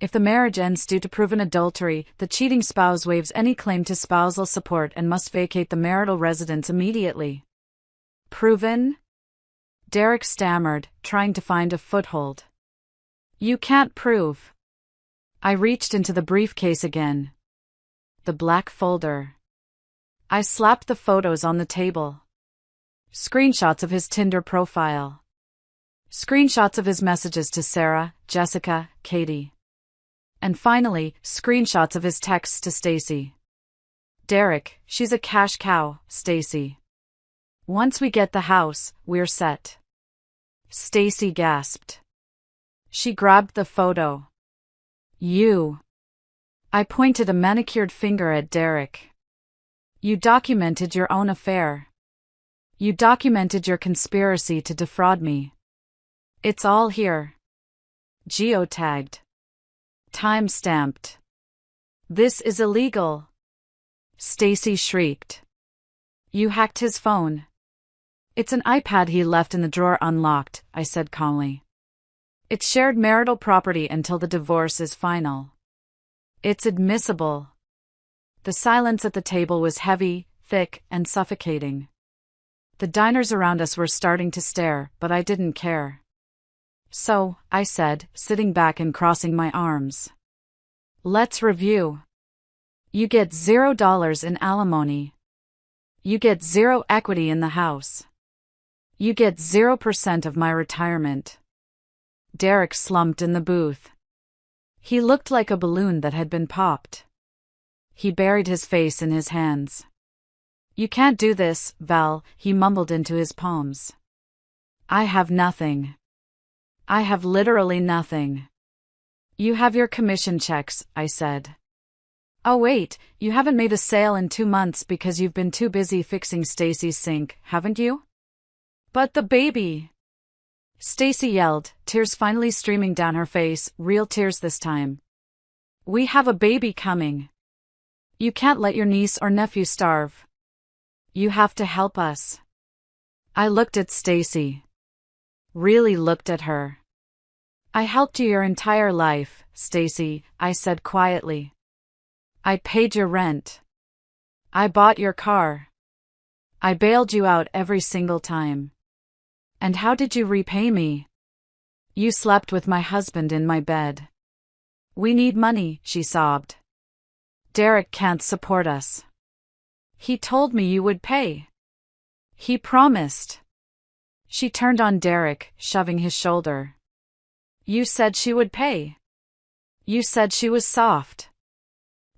If the marriage ends due to proven adultery, the cheating spouse waives any claim to spousal support and must vacate the marital residence immediately. Proven? Derek stammered, trying to find a foothold. You can't prove. I reached into the briefcase again. The black folder. I slapped the photos on the table. Screenshots of his Tinder profile. Screenshots of his messages to Sarah, Jessica, Katie. And finally, screenshots of his texts to Stacy. Derek, she's a cash cow, Stacy. Once we get the house, we're set. Stacy gasped. She grabbed the photo. You. I pointed a manicured finger at Derek. You documented your own affair. You documented your conspiracy to defraud me. It's all here. Geotagged. Time-stamped. This is illegal. Stacy shrieked. You hacked his phone. It's an iPad he left in the drawer unlocked, I said calmly. It's shared marital property until the divorce is final. It's admissible. The silence at the table was heavy, thick, and suffocating. The diners around us were starting to stare, but I didn't care. So, I said, sitting back and crossing my arms. Let's review. You get $0 in alimony. You get 0 equity in the house. You get 0% of my retirement. Derek slumped in the booth. He looked like a balloon that had been popped. He buried his face in his hands. You can't do this, Val, he mumbled into his palms. I have nothing. I have literally nothing. You have your commission checks, I said. Oh wait, you haven't made a sale in 2 months because you've been too busy fixing Stacy's sink, haven't you? But the baby! Stacy yelled, tears finally streaming down her face, real tears this time. We have a baby coming. You can't let your niece or nephew starve. You have to help us. I looked at Stacy. Really looked at her. I helped you your entire life, Stacy, I said quietly. I paid your rent. I bought your car. I bailed you out every single time. And how did you repay me? You slept with my husband in my bed. We need money, she sobbed. Derek can't support us. He told me you would pay. He promised. She turned on Derek, shoving his shoulder. You said she would pay. You said she was soft.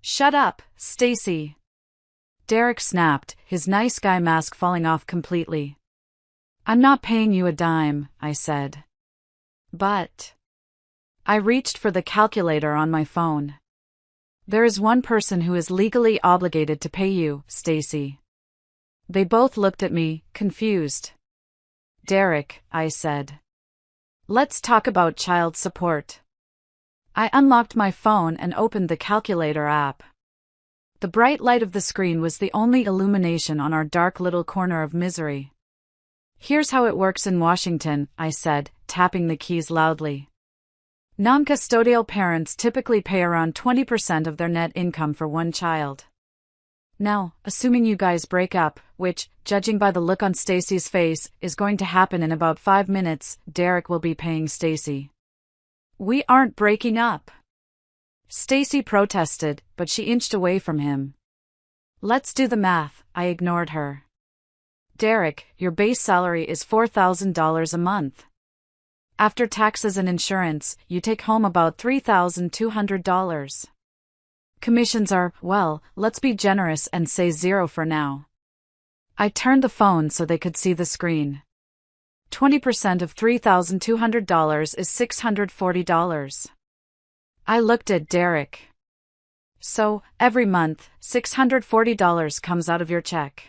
Shut up, Stacy. Derek snapped, his nice guy mask falling off completely. I'm not paying you a dime, I said. But. I reached for the calculator on my phone. There is one person who is legally obligated to pay you, Stacy. They both looked at me, confused. Derek, I said. Let's talk about child support. I unlocked my phone and opened the calculator app. The bright light of the screen was the only illumination on our dark little corner of misery. Here's how it works in Washington, I said, tapping the keys loudly. Non-custodial parents typically pay around 20% of their net income for one child. Now, assuming you guys break up, which, judging by the look on Stacy's face, is going to happen in about 5 minutes, Derek will be paying Stacy. We aren't breaking up. Stacy protested, but she inched away from him. Let's do the math, I ignored her. Derek, your base salary is $4,000 a month. After taxes and insurance, you take home about $3,200. Commissions are, well, let's be generous and say 0 for now. I turned the phone so they could see the screen. 20% of $3,200 is $640. I looked at Derek. So, every month, $640 comes out of your check.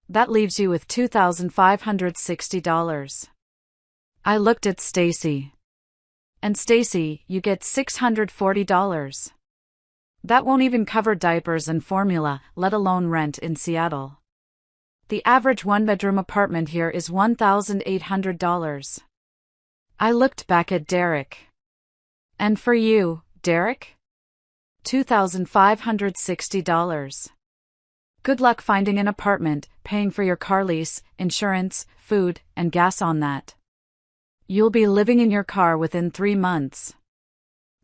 That leaves you with $2,560. I looked at Stacy. And Stacy, you get $640. That won't even cover diapers and formula, let alone rent in Seattle. The average one-bedroom apartment here is $1,800. I looked back at Derek. And for you, Derek? $2,560. Good luck finding an apartment, paying for your car lease, insurance, food, and gas on that. You'll be living in your car within 3 months.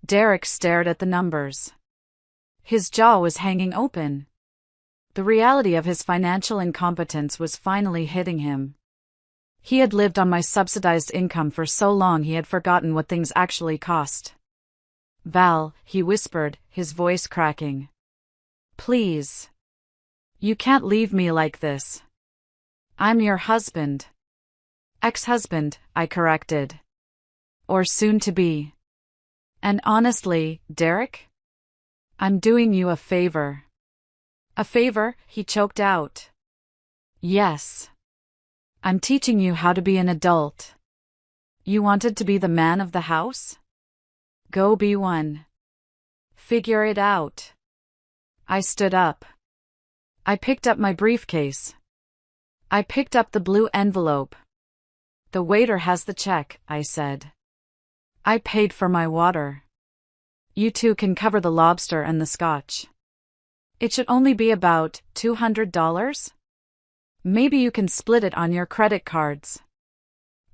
Derek stared at the numbers. His jaw was hanging open. The reality of his financial incompetence was finally hitting him. He had lived on my subsidized income for so long he had forgotten what things actually cost. Val, he whispered, his voice cracking. Please. You can't leave me like this. I'm your husband. Ex-husband, I corrected. Or soon-to-be. And honestly, Derek? I'm doing you a favor. A favor? He choked out. Yes. I'm teaching you how to be an adult. You wanted to be the man of the house? Go be one. Figure it out. I stood up. I picked up my briefcase. I picked up the blue envelope. The waiter has the check, I said. I paid for my water. You two can cover the lobster and the scotch. It should only be about $200? Maybe you can split it on your credit cards.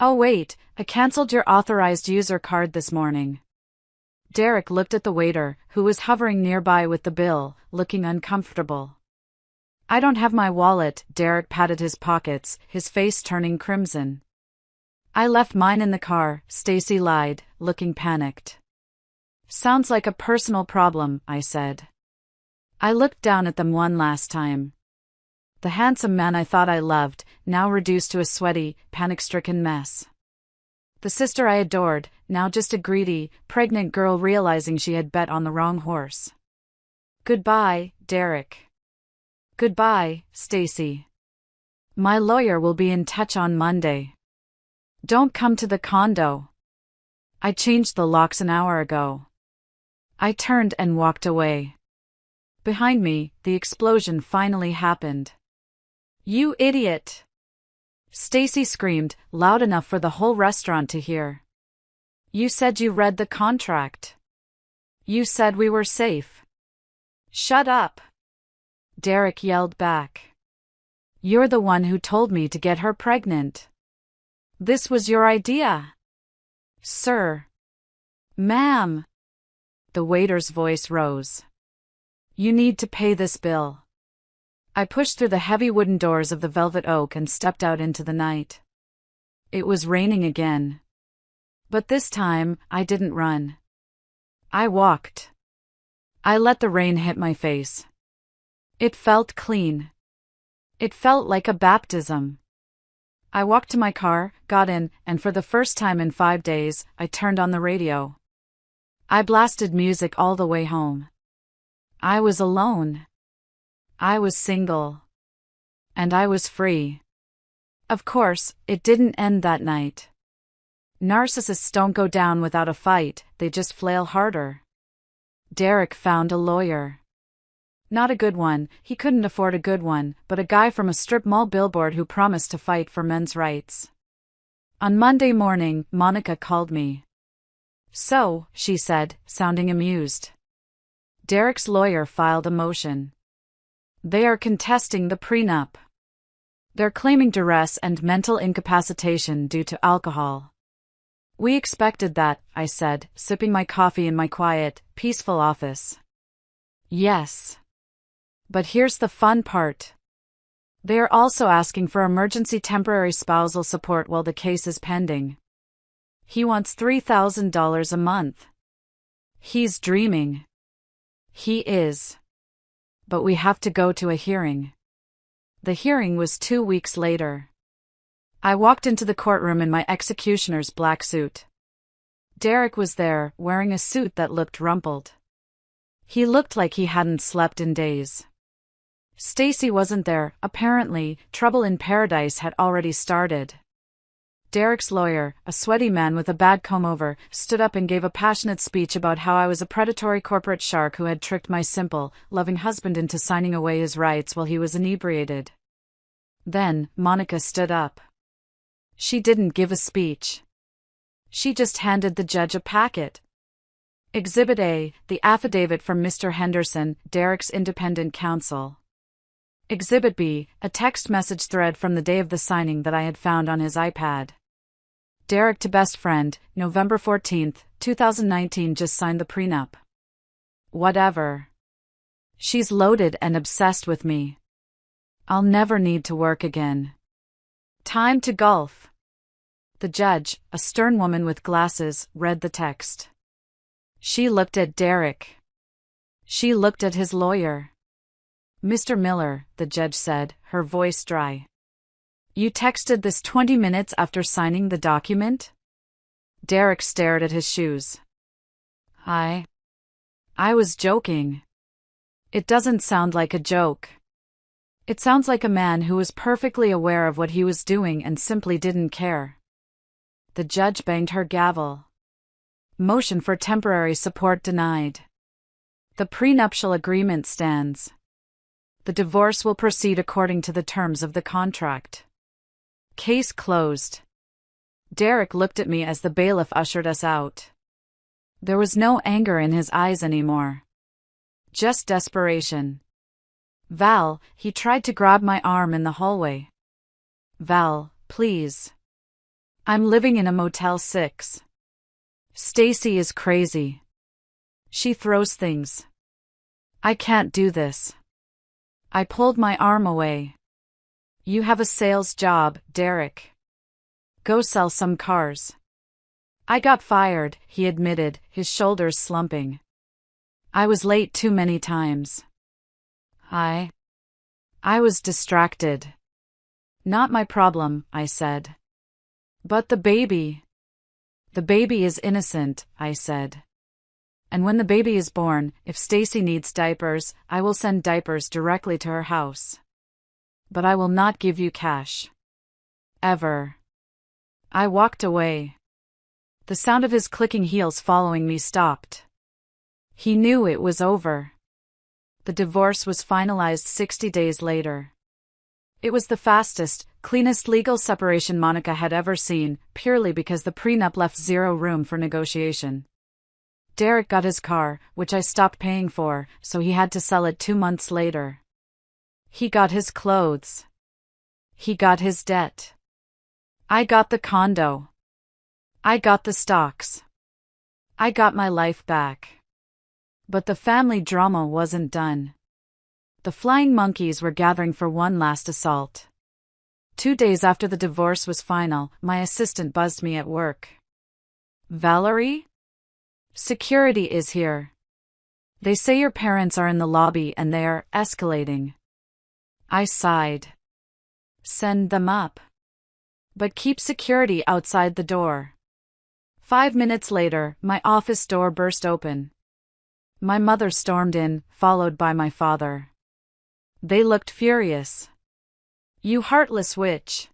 Oh wait, I canceled your authorized user card this morning. Derek looked at the waiter, who was hovering nearby with the bill, looking uncomfortable. I don't have my wallet, Derek patted his pockets, his face turning crimson. I left mine in the car, Stacy lied, looking panicked. Sounds like a personal problem, I said. I looked down at them one last time. The handsome man I thought I loved, now reduced to a sweaty, panic-stricken mess. The sister I adored, now just a greedy, pregnant girl realizing she had bet on the wrong horse. Goodbye, Derek. Goodbye, Stacy. My lawyer will be in touch on Monday. Don't come to the condo. I changed the locks an hour ago. I turned and walked away. Behind me, the explosion finally happened. You idiot! Stacy screamed, loud enough for the whole restaurant to hear. You said you read the contract. You said we were safe. Shut up! Derek yelled back. You're the one who told me to get her pregnant. This was your idea. Sir. Ma'am. The waiter's voice rose. You need to pay this bill. I pushed through the heavy wooden doors of the velvet oak and stepped out into the night. It was raining again. But this time, I didn't run. I walked. I let the rain hit my face. It felt clean. It felt like a baptism. I walked to my car, got in, and for the first time in 5 days, I turned on the radio. I blasted music all the way home. I was alone. I was single. And I was free. Of course, it didn't end that night. Narcissists don't go down without a fight, they just flail harder. Derek found a lawyer. Not a good one, he couldn't afford a good one, but a guy from a strip mall billboard who promised to fight for men's rights. On Monday morning, Monica called me. So, she said, sounding amused. Derek's lawyer filed a motion. They are contesting the prenup. They're claiming duress and mental incapacitation due to alcohol. We expected that, I said, sipping my coffee in my quiet, peaceful office. Yes. But here's the fun part. They are also asking for emergency temporary spousal support while the case is pending. He wants $3,000 a month. He's dreaming. He is. But we have to go to a hearing. The hearing was 2 weeks later. I walked into the courtroom in my executioner's black suit. Derek was there, wearing a suit that looked rumpled. He looked like he hadn't slept in days. Stacy wasn't there. Apparently, trouble in paradise had already started. Derek's lawyer, a sweaty man with a bad comb-over, stood up and gave a passionate speech about how I was a predatory corporate shark who had tricked my simple, loving husband into signing away his rights while he was inebriated. Then, Monica stood up. She didn't give a speech. She just handed the judge a packet. Exhibit A, the affidavit from Mr. Henderson, Derek's independent counsel. Exhibit B, a text message thread from the day of the signing that I had found on his iPad. Derek to best friend, November 14, 2019. Just signed the prenup. Whatever. She's loaded and obsessed with me. I'll never need to work again. Time to golf. The judge, a stern woman with glasses, read the text. She looked at Derek. She looked at his lawyer. Mr. Miller, the judge said, her voice dry. You texted this 20 minutes after signing the document? Derek stared at his shoes. I was joking. It doesn't sound like a joke. It sounds like a man who was perfectly aware of what he was doing and simply didn't care. The judge banged her gavel. Motion for temporary support denied. The prenuptial agreement stands. The divorce will proceed according to the terms of the contract. Case closed. Derek looked at me as the bailiff ushered us out. There was no anger in his eyes anymore. Just desperation. Val, he tried to grab my arm in the hallway. Val, please. I'm living in a Motel 6. Stacy is crazy. She throws things. I can't do this. I pulled my arm away. You have a sales job, Derek. Go sell some cars. I got fired, he admitted, his shoulders slumping. I was late too many times. I was distracted. Not my problem, I said. But the baby. The baby is innocent, I said. And when the baby is born, if Stacy needs diapers, I will send diapers directly to her house. But I will not give you cash. Ever. I walked away. The sound of his clicking heels following me stopped. He knew it was over. The divorce was finalized 60 days later. It was the fastest, cleanest legal separation Monica had ever seen, purely because the prenup left zero room for negotiation. Derek got his car, which I stopped paying for, so he had to sell it 2 months later. He got his clothes. He got his debt. I got the condo. I got the stocks. I got my life back. But the family drama wasn't done. The flying monkeys were gathering for one last assault. 2 days after the divorce was final, my assistant buzzed me at work. Valerie? Security is here. They say your parents are in the lobby and they're escalating. I sighed. Send them up. But keep security outside the door. 5 minutes later, my office door burst open. My mother stormed in, followed by my father. They looked furious. You heartless witch!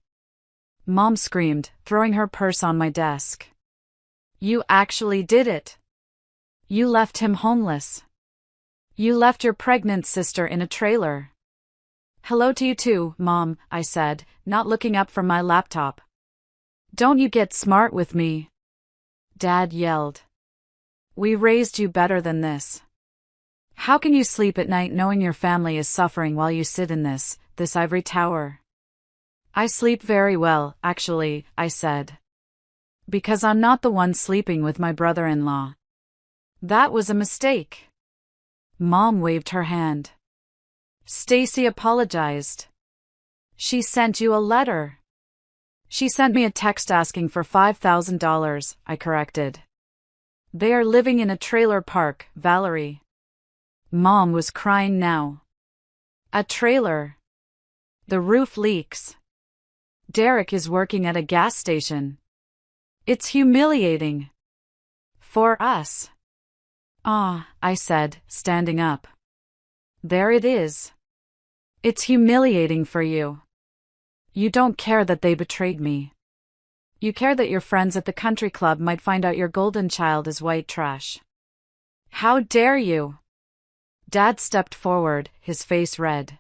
Mom screamed, throwing her purse on my desk. You actually did it! You left him homeless. You left your pregnant sister in a trailer. Hello to you too, Mom, I said, not looking up from my laptop. Don't you get smart with me. Dad yelled. We raised you better than this. How can you sleep at night knowing your family is suffering while you sit in this ivory tower? I sleep very well, actually, I said. Because I'm not the one sleeping with my brother-in-law. That was a mistake. Mom waved her hand. Stacy apologized. She sent you a letter. She sent me a text asking for $5,000, I corrected. They are living in a trailer park, Valerie. Mom was crying now. A trailer. The roof leaks. Derek is working at a gas station. It's humiliating. For us. Ah, I said, standing up. There it is. It's humiliating for you. You don't care that they betrayed me. You care that your friends at the country club might find out your golden child is white trash. How dare you? Dad stepped forward, his face red.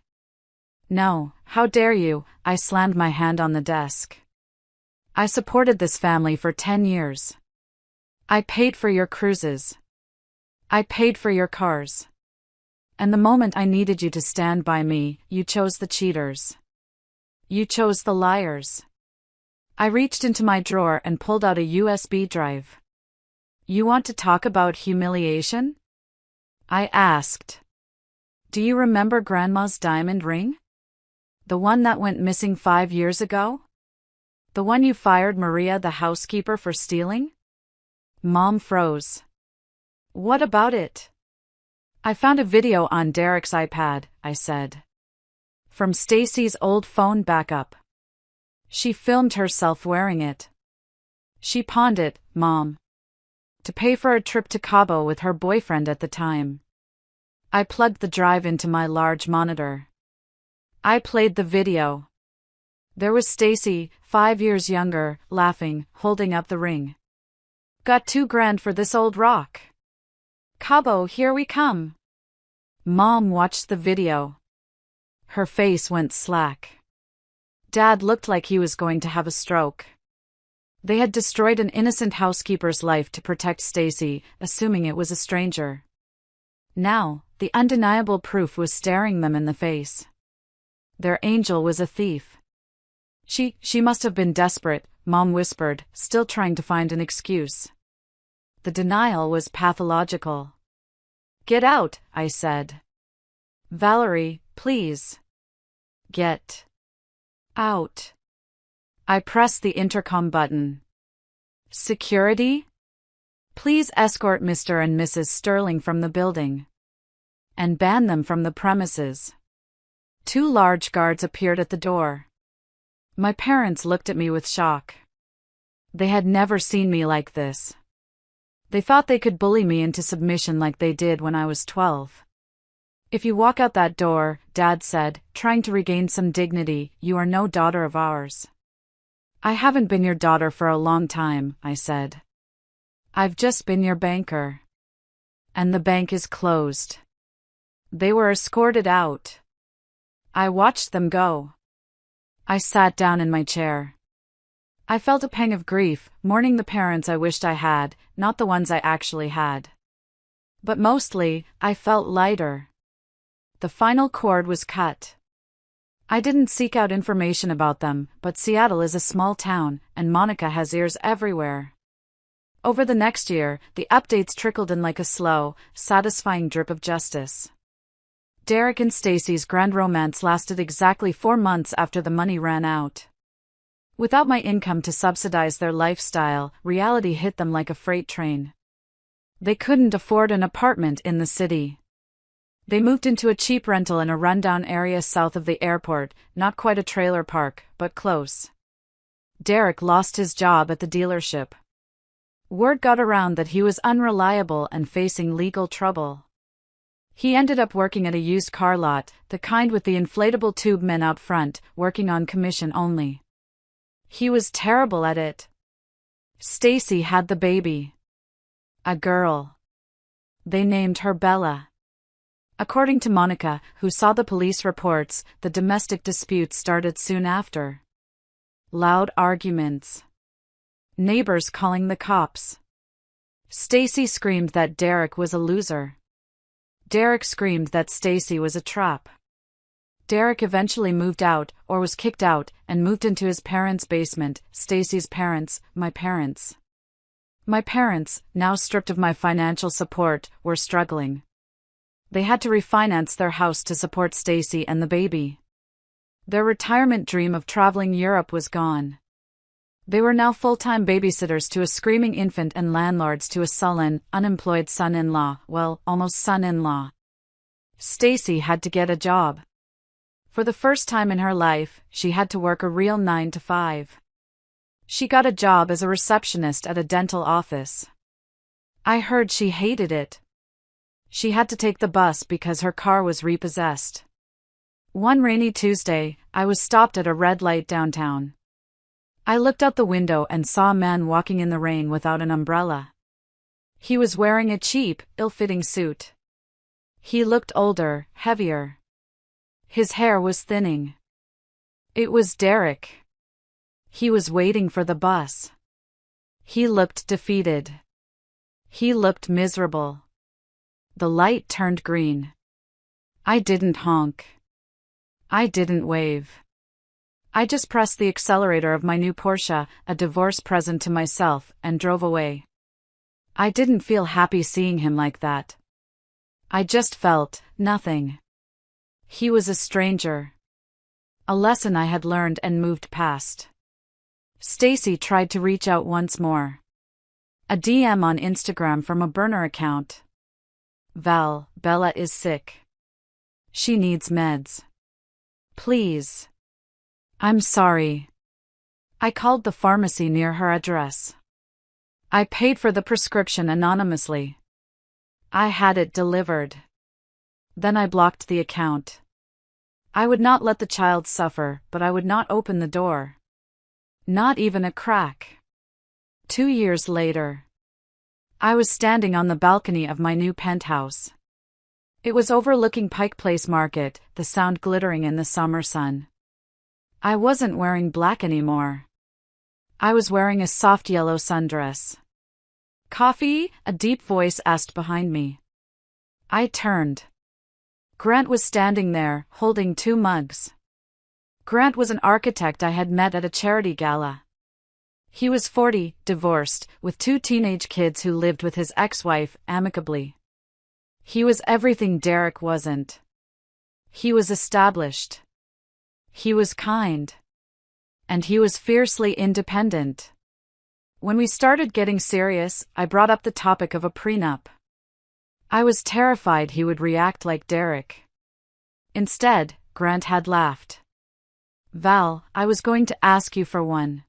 No, how dare you? I slammed my hand on the desk. I supported this family for 10 years. I paid for your cruises. I paid for your cars. And the moment I needed you to stand by me, you chose the cheaters. You chose the liars. I reached into my drawer and pulled out a USB drive. You want to talk about humiliation? I asked. Do you remember Grandma's diamond ring? The one that went missing 5 years ago? The one you fired Maria the housekeeper for stealing? Mom froze. What about it? I found a video on Derek's iPad, I said. From Stacy's old phone backup. She filmed herself wearing it. She pawned it, Mom. To pay for a trip to Cabo with her boyfriend at the time. I plugged the drive into my large monitor. I played the video. There was Stacy, 5 years younger, laughing, holding up the ring. Got $2,000 for this old rock. Cabo, here we come. Mom watched the video. Her face went slack. Dad looked like he was going to have a stroke. They had destroyed an innocent housekeeper's life to protect Stacy, assuming it was a stranger. Now, the undeniable proof was staring them in the face. Their angel was a thief. She must have been desperate, Mom whispered, still trying to find an excuse. The denial was pathological. Get out, I said. Valerie, please. Get out. I pressed the intercom button. Security? Please escort Mr. and Mrs. Sterling from the building. And ban them from the premises. 2 large guards appeared at the door. My parents looked at me with shock. They had never seen me like this. They thought they could bully me into submission like they did when I was 12. If you walk out that door, Dad said, trying to regain some dignity, you are no daughter of ours. I haven't been your daughter for a long time, I said. I've just been your banker. And the bank is closed. They were escorted out. I watched them go. I sat down in my chair. I felt a pang of grief, mourning the parents I wished I had, not the ones I actually had. But mostly, I felt lighter. The final cord was cut. I didn't seek out information about them, but Seattle is a small town, and Monica has ears everywhere. Over the next year, the updates trickled in like a slow, satisfying drip of justice. Derek and Stacy's grand romance lasted exactly 4 months after the money ran out. Without my income to subsidize their lifestyle, reality hit them like a freight train. They couldn't afford an apartment in the city. They moved into a cheap rental in a rundown area south of the airport, not quite a trailer park, but close. Derek lost his job at the dealership. Word got around that he was unreliable and facing legal trouble. He ended up working at a used car lot, the kind with the inflatable tube men out front, working on commission only. He was terrible at it. Stacy had the baby. A girl. They named her Bella. According to Monica, who saw the police reports, the domestic dispute started soon after. Loud arguments. Neighbors calling the cops. Stacy screamed that Derek was a loser. Derek screamed that Stacy was a trap. Derek eventually moved out, or was kicked out, and moved into his parents' basement, Stacy's parents, my parents. My parents, now stripped of my financial support, were struggling. They had to refinance their house to support Stacy and the baby. Their retirement dream of traveling Europe was gone. They were now full-time babysitters to a screaming infant and landlords to a sullen, unemployed son-in-law, well, almost son-in-law. Stacy had to get a job. For the first time in her life, she had to work a real 9 to 5. She got a job as a receptionist at a dental office. I heard she hated it. She had to take the bus because her car was repossessed. One rainy Tuesday, I was stopped at a red light downtown. I looked out the window and saw a man walking in the rain without an umbrella. He was wearing a cheap, ill-fitting suit. He looked older, heavier. His hair was thinning. It was Derek. He was waiting for the bus. He looked defeated. He looked miserable. The light turned green. I didn't honk. I didn't wave. I just pressed the accelerator of my new Porsche, a divorce present to myself, and drove away. I didn't feel happy seeing him like that. I just felt nothing. He was a stranger. A lesson I had learned and moved past. Stacy tried to reach out once more. A DM on Instagram from a burner account. Val, Bella is sick. She needs meds. Please. I'm sorry. I called the pharmacy near her address. I paid for the prescription anonymously. I had it delivered. Then I blocked the account. I would not let the child suffer, but I would not open the door. Not even a crack. 2 years later. I was standing on the balcony of my new penthouse. It was overlooking Pike Place Market, the Sound glittering in the summer sun. I wasn't wearing black anymore. I was wearing a soft yellow sundress. Coffee? A deep voice asked behind me. I turned. Grant was standing there, holding 2 mugs. Grant was an architect I had met at a charity gala. He was 40, divorced, with 2 teenage kids who lived with his ex-wife, amicably. He was everything Derek wasn't. He was established. He was kind. And he was fiercely independent. When we started getting serious, I brought up the topic of a prenup. I was terrified he would react like Derek. Instead, Grant had laughed. Val, I was going to ask you for one.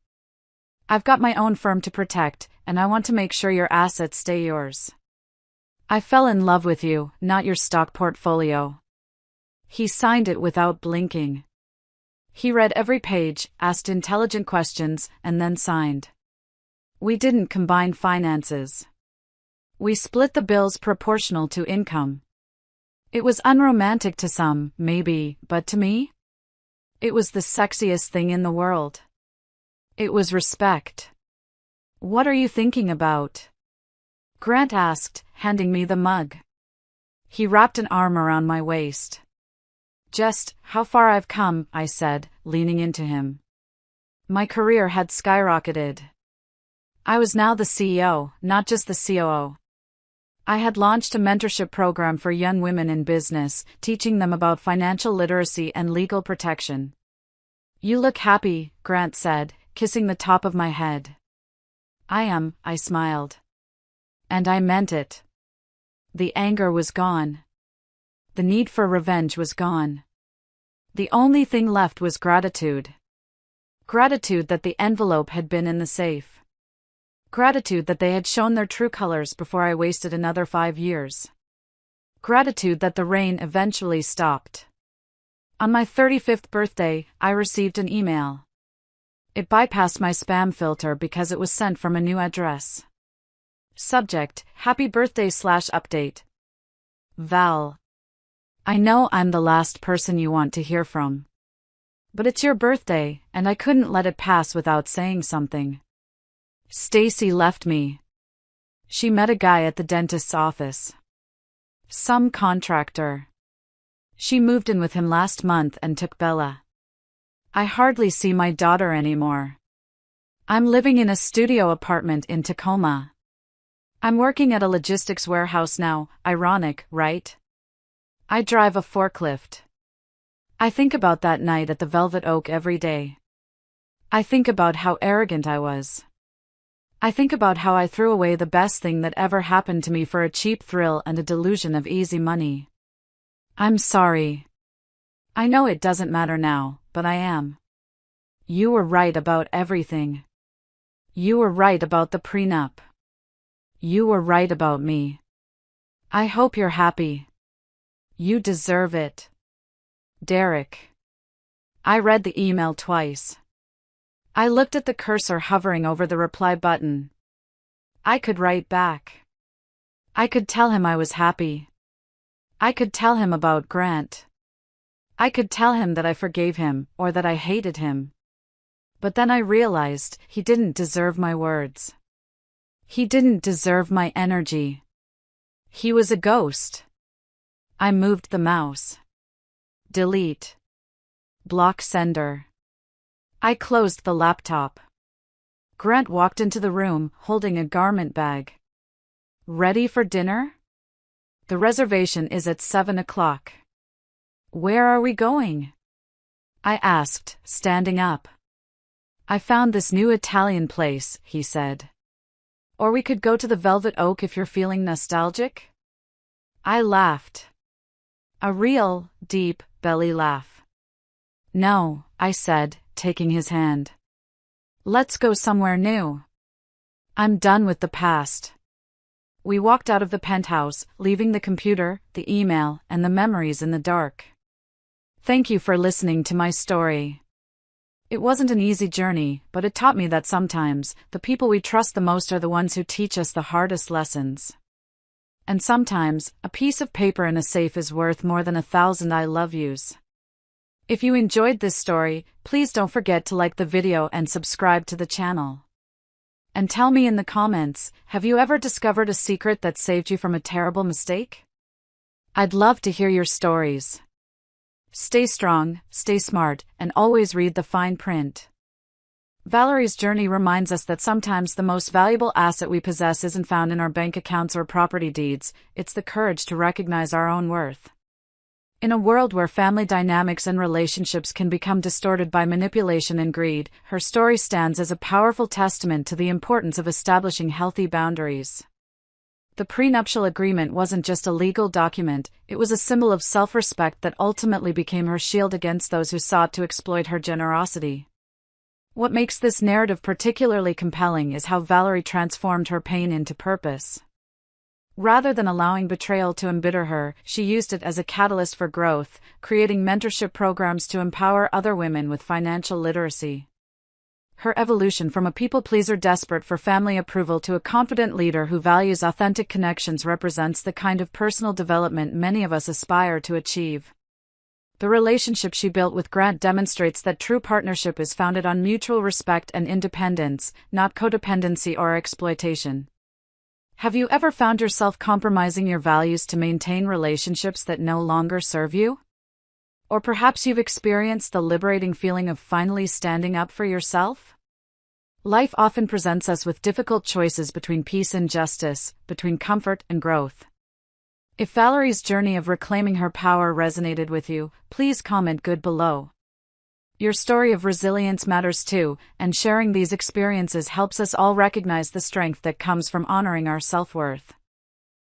I've got my own firm to protect, and I want to make sure your assets stay yours. I fell in love with you, not your stock portfolio. He signed it without blinking. He read every page, asked intelligent questions, and then signed. We didn't combine finances. We split the bills proportional to income. It was unromantic to some, maybe, but to me? It was the sexiest thing in the world. It was respect. What are you thinking about? Grant asked, handing me the mug. He wrapped an arm around my waist. Just how far I've come, I said, leaning into him. My career had skyrocketed. I was now the CEO, not just the COO. I had launched a mentorship program for young women in business, teaching them about financial literacy and legal protection. You look happy, Grant said, kissing the top of my head. I am, I smiled. And I meant it. The anger was gone. The need for revenge was gone. The only thing left was gratitude. Gratitude that the envelope had been in the safe. Gratitude that they had shown their true colors before I wasted another 5 years. Gratitude that the rain eventually stopped. On my 35th birthday, I received an email. It bypassed my spam filter because it was sent from a new address. Subject: Happy birthday/update. Val. I know I'm the last person you want to hear from. But it's your birthday, and I couldn't let it pass without saying something. Stacy left me. She met a guy at the dentist's office. Some contractor. She moved in with him last month and took Bella. I hardly see my daughter anymore. I'm living in a studio apartment in Tacoma. I'm working at a logistics warehouse now, ironic, right? I drive a forklift. I think about that night at the Velvet Oak every day. I think about how arrogant I was. I think about how I threw away the best thing that ever happened to me for a cheap thrill and a delusion of easy money. I'm sorry. I know it doesn't matter now, but I am. You were right about everything. You were right about the prenup. You were right about me. I hope you're happy. You deserve it. Derek. I read the email twice. I looked at the cursor hovering over the reply button. I could write back. I could tell him I was happy. I could tell him about Grant. I could tell him that I forgave him, or that I hated him. But then I realized he didn't deserve my words. He didn't deserve my energy. He was a ghost. I moved the mouse. Delete. Block sender. I closed the laptop. Grant walked into the room, holding a garment bag. Ready for dinner? The reservation is at 7 o'clock. Where are we going? I asked, standing up. I found this new Italian place, he said. Or we could go to the Velvet Oak if you're feeling nostalgic? I laughed. A real, deep, belly laugh. No, I said, taking his hand. Let's go somewhere new. I'm done with the past. We walked out of the penthouse, leaving the computer, the email, and the memories in the dark. Thank you for listening to my story. It wasn't an easy journey, but it taught me that sometimes, the people we trust the most are the ones who teach us the hardest lessons. And sometimes, a piece of paper in a safe is worth more than 1,000 I love yous. If you enjoyed this story, please don't forget to like the video and subscribe to the channel. And tell me in the comments, have you ever discovered a secret that saved you from a terrible mistake? I'd love to hear your stories. Stay strong, stay smart, and always read the fine print. Valerie's journey reminds us that sometimes the most valuable asset we possess isn't found in our bank accounts or property deeds, it's the courage to recognize our own worth. In a world where family dynamics and relationships can become distorted by manipulation and greed, her story stands as a powerful testament to the importance of establishing healthy boundaries. The prenuptial agreement wasn't just a legal document, it was a symbol of self-respect that ultimately became her shield against those who sought to exploit her generosity. What makes this narrative particularly compelling is how Valerie transformed her pain into purpose. Rather than allowing betrayal to embitter her, she used it as a catalyst for growth, creating mentorship programs to empower other women with financial literacy. Her evolution from a people-pleaser desperate for family approval to a confident leader who values authentic connections represents the kind of personal development many of us aspire to achieve. The relationship she built with Grant demonstrates that true partnership is founded on mutual respect and independence, not codependency or exploitation. Have you ever found yourself compromising your values to maintain relationships that no longer serve you? Or perhaps you've experienced the liberating feeling of finally standing up for yourself? Life often presents us with difficult choices between peace and justice, between comfort and growth. If Valerie's journey of reclaiming her power resonated with you, please comment good below. Your story of resilience matters too, and sharing these experiences helps us all recognize the strength that comes from honoring our self-worth.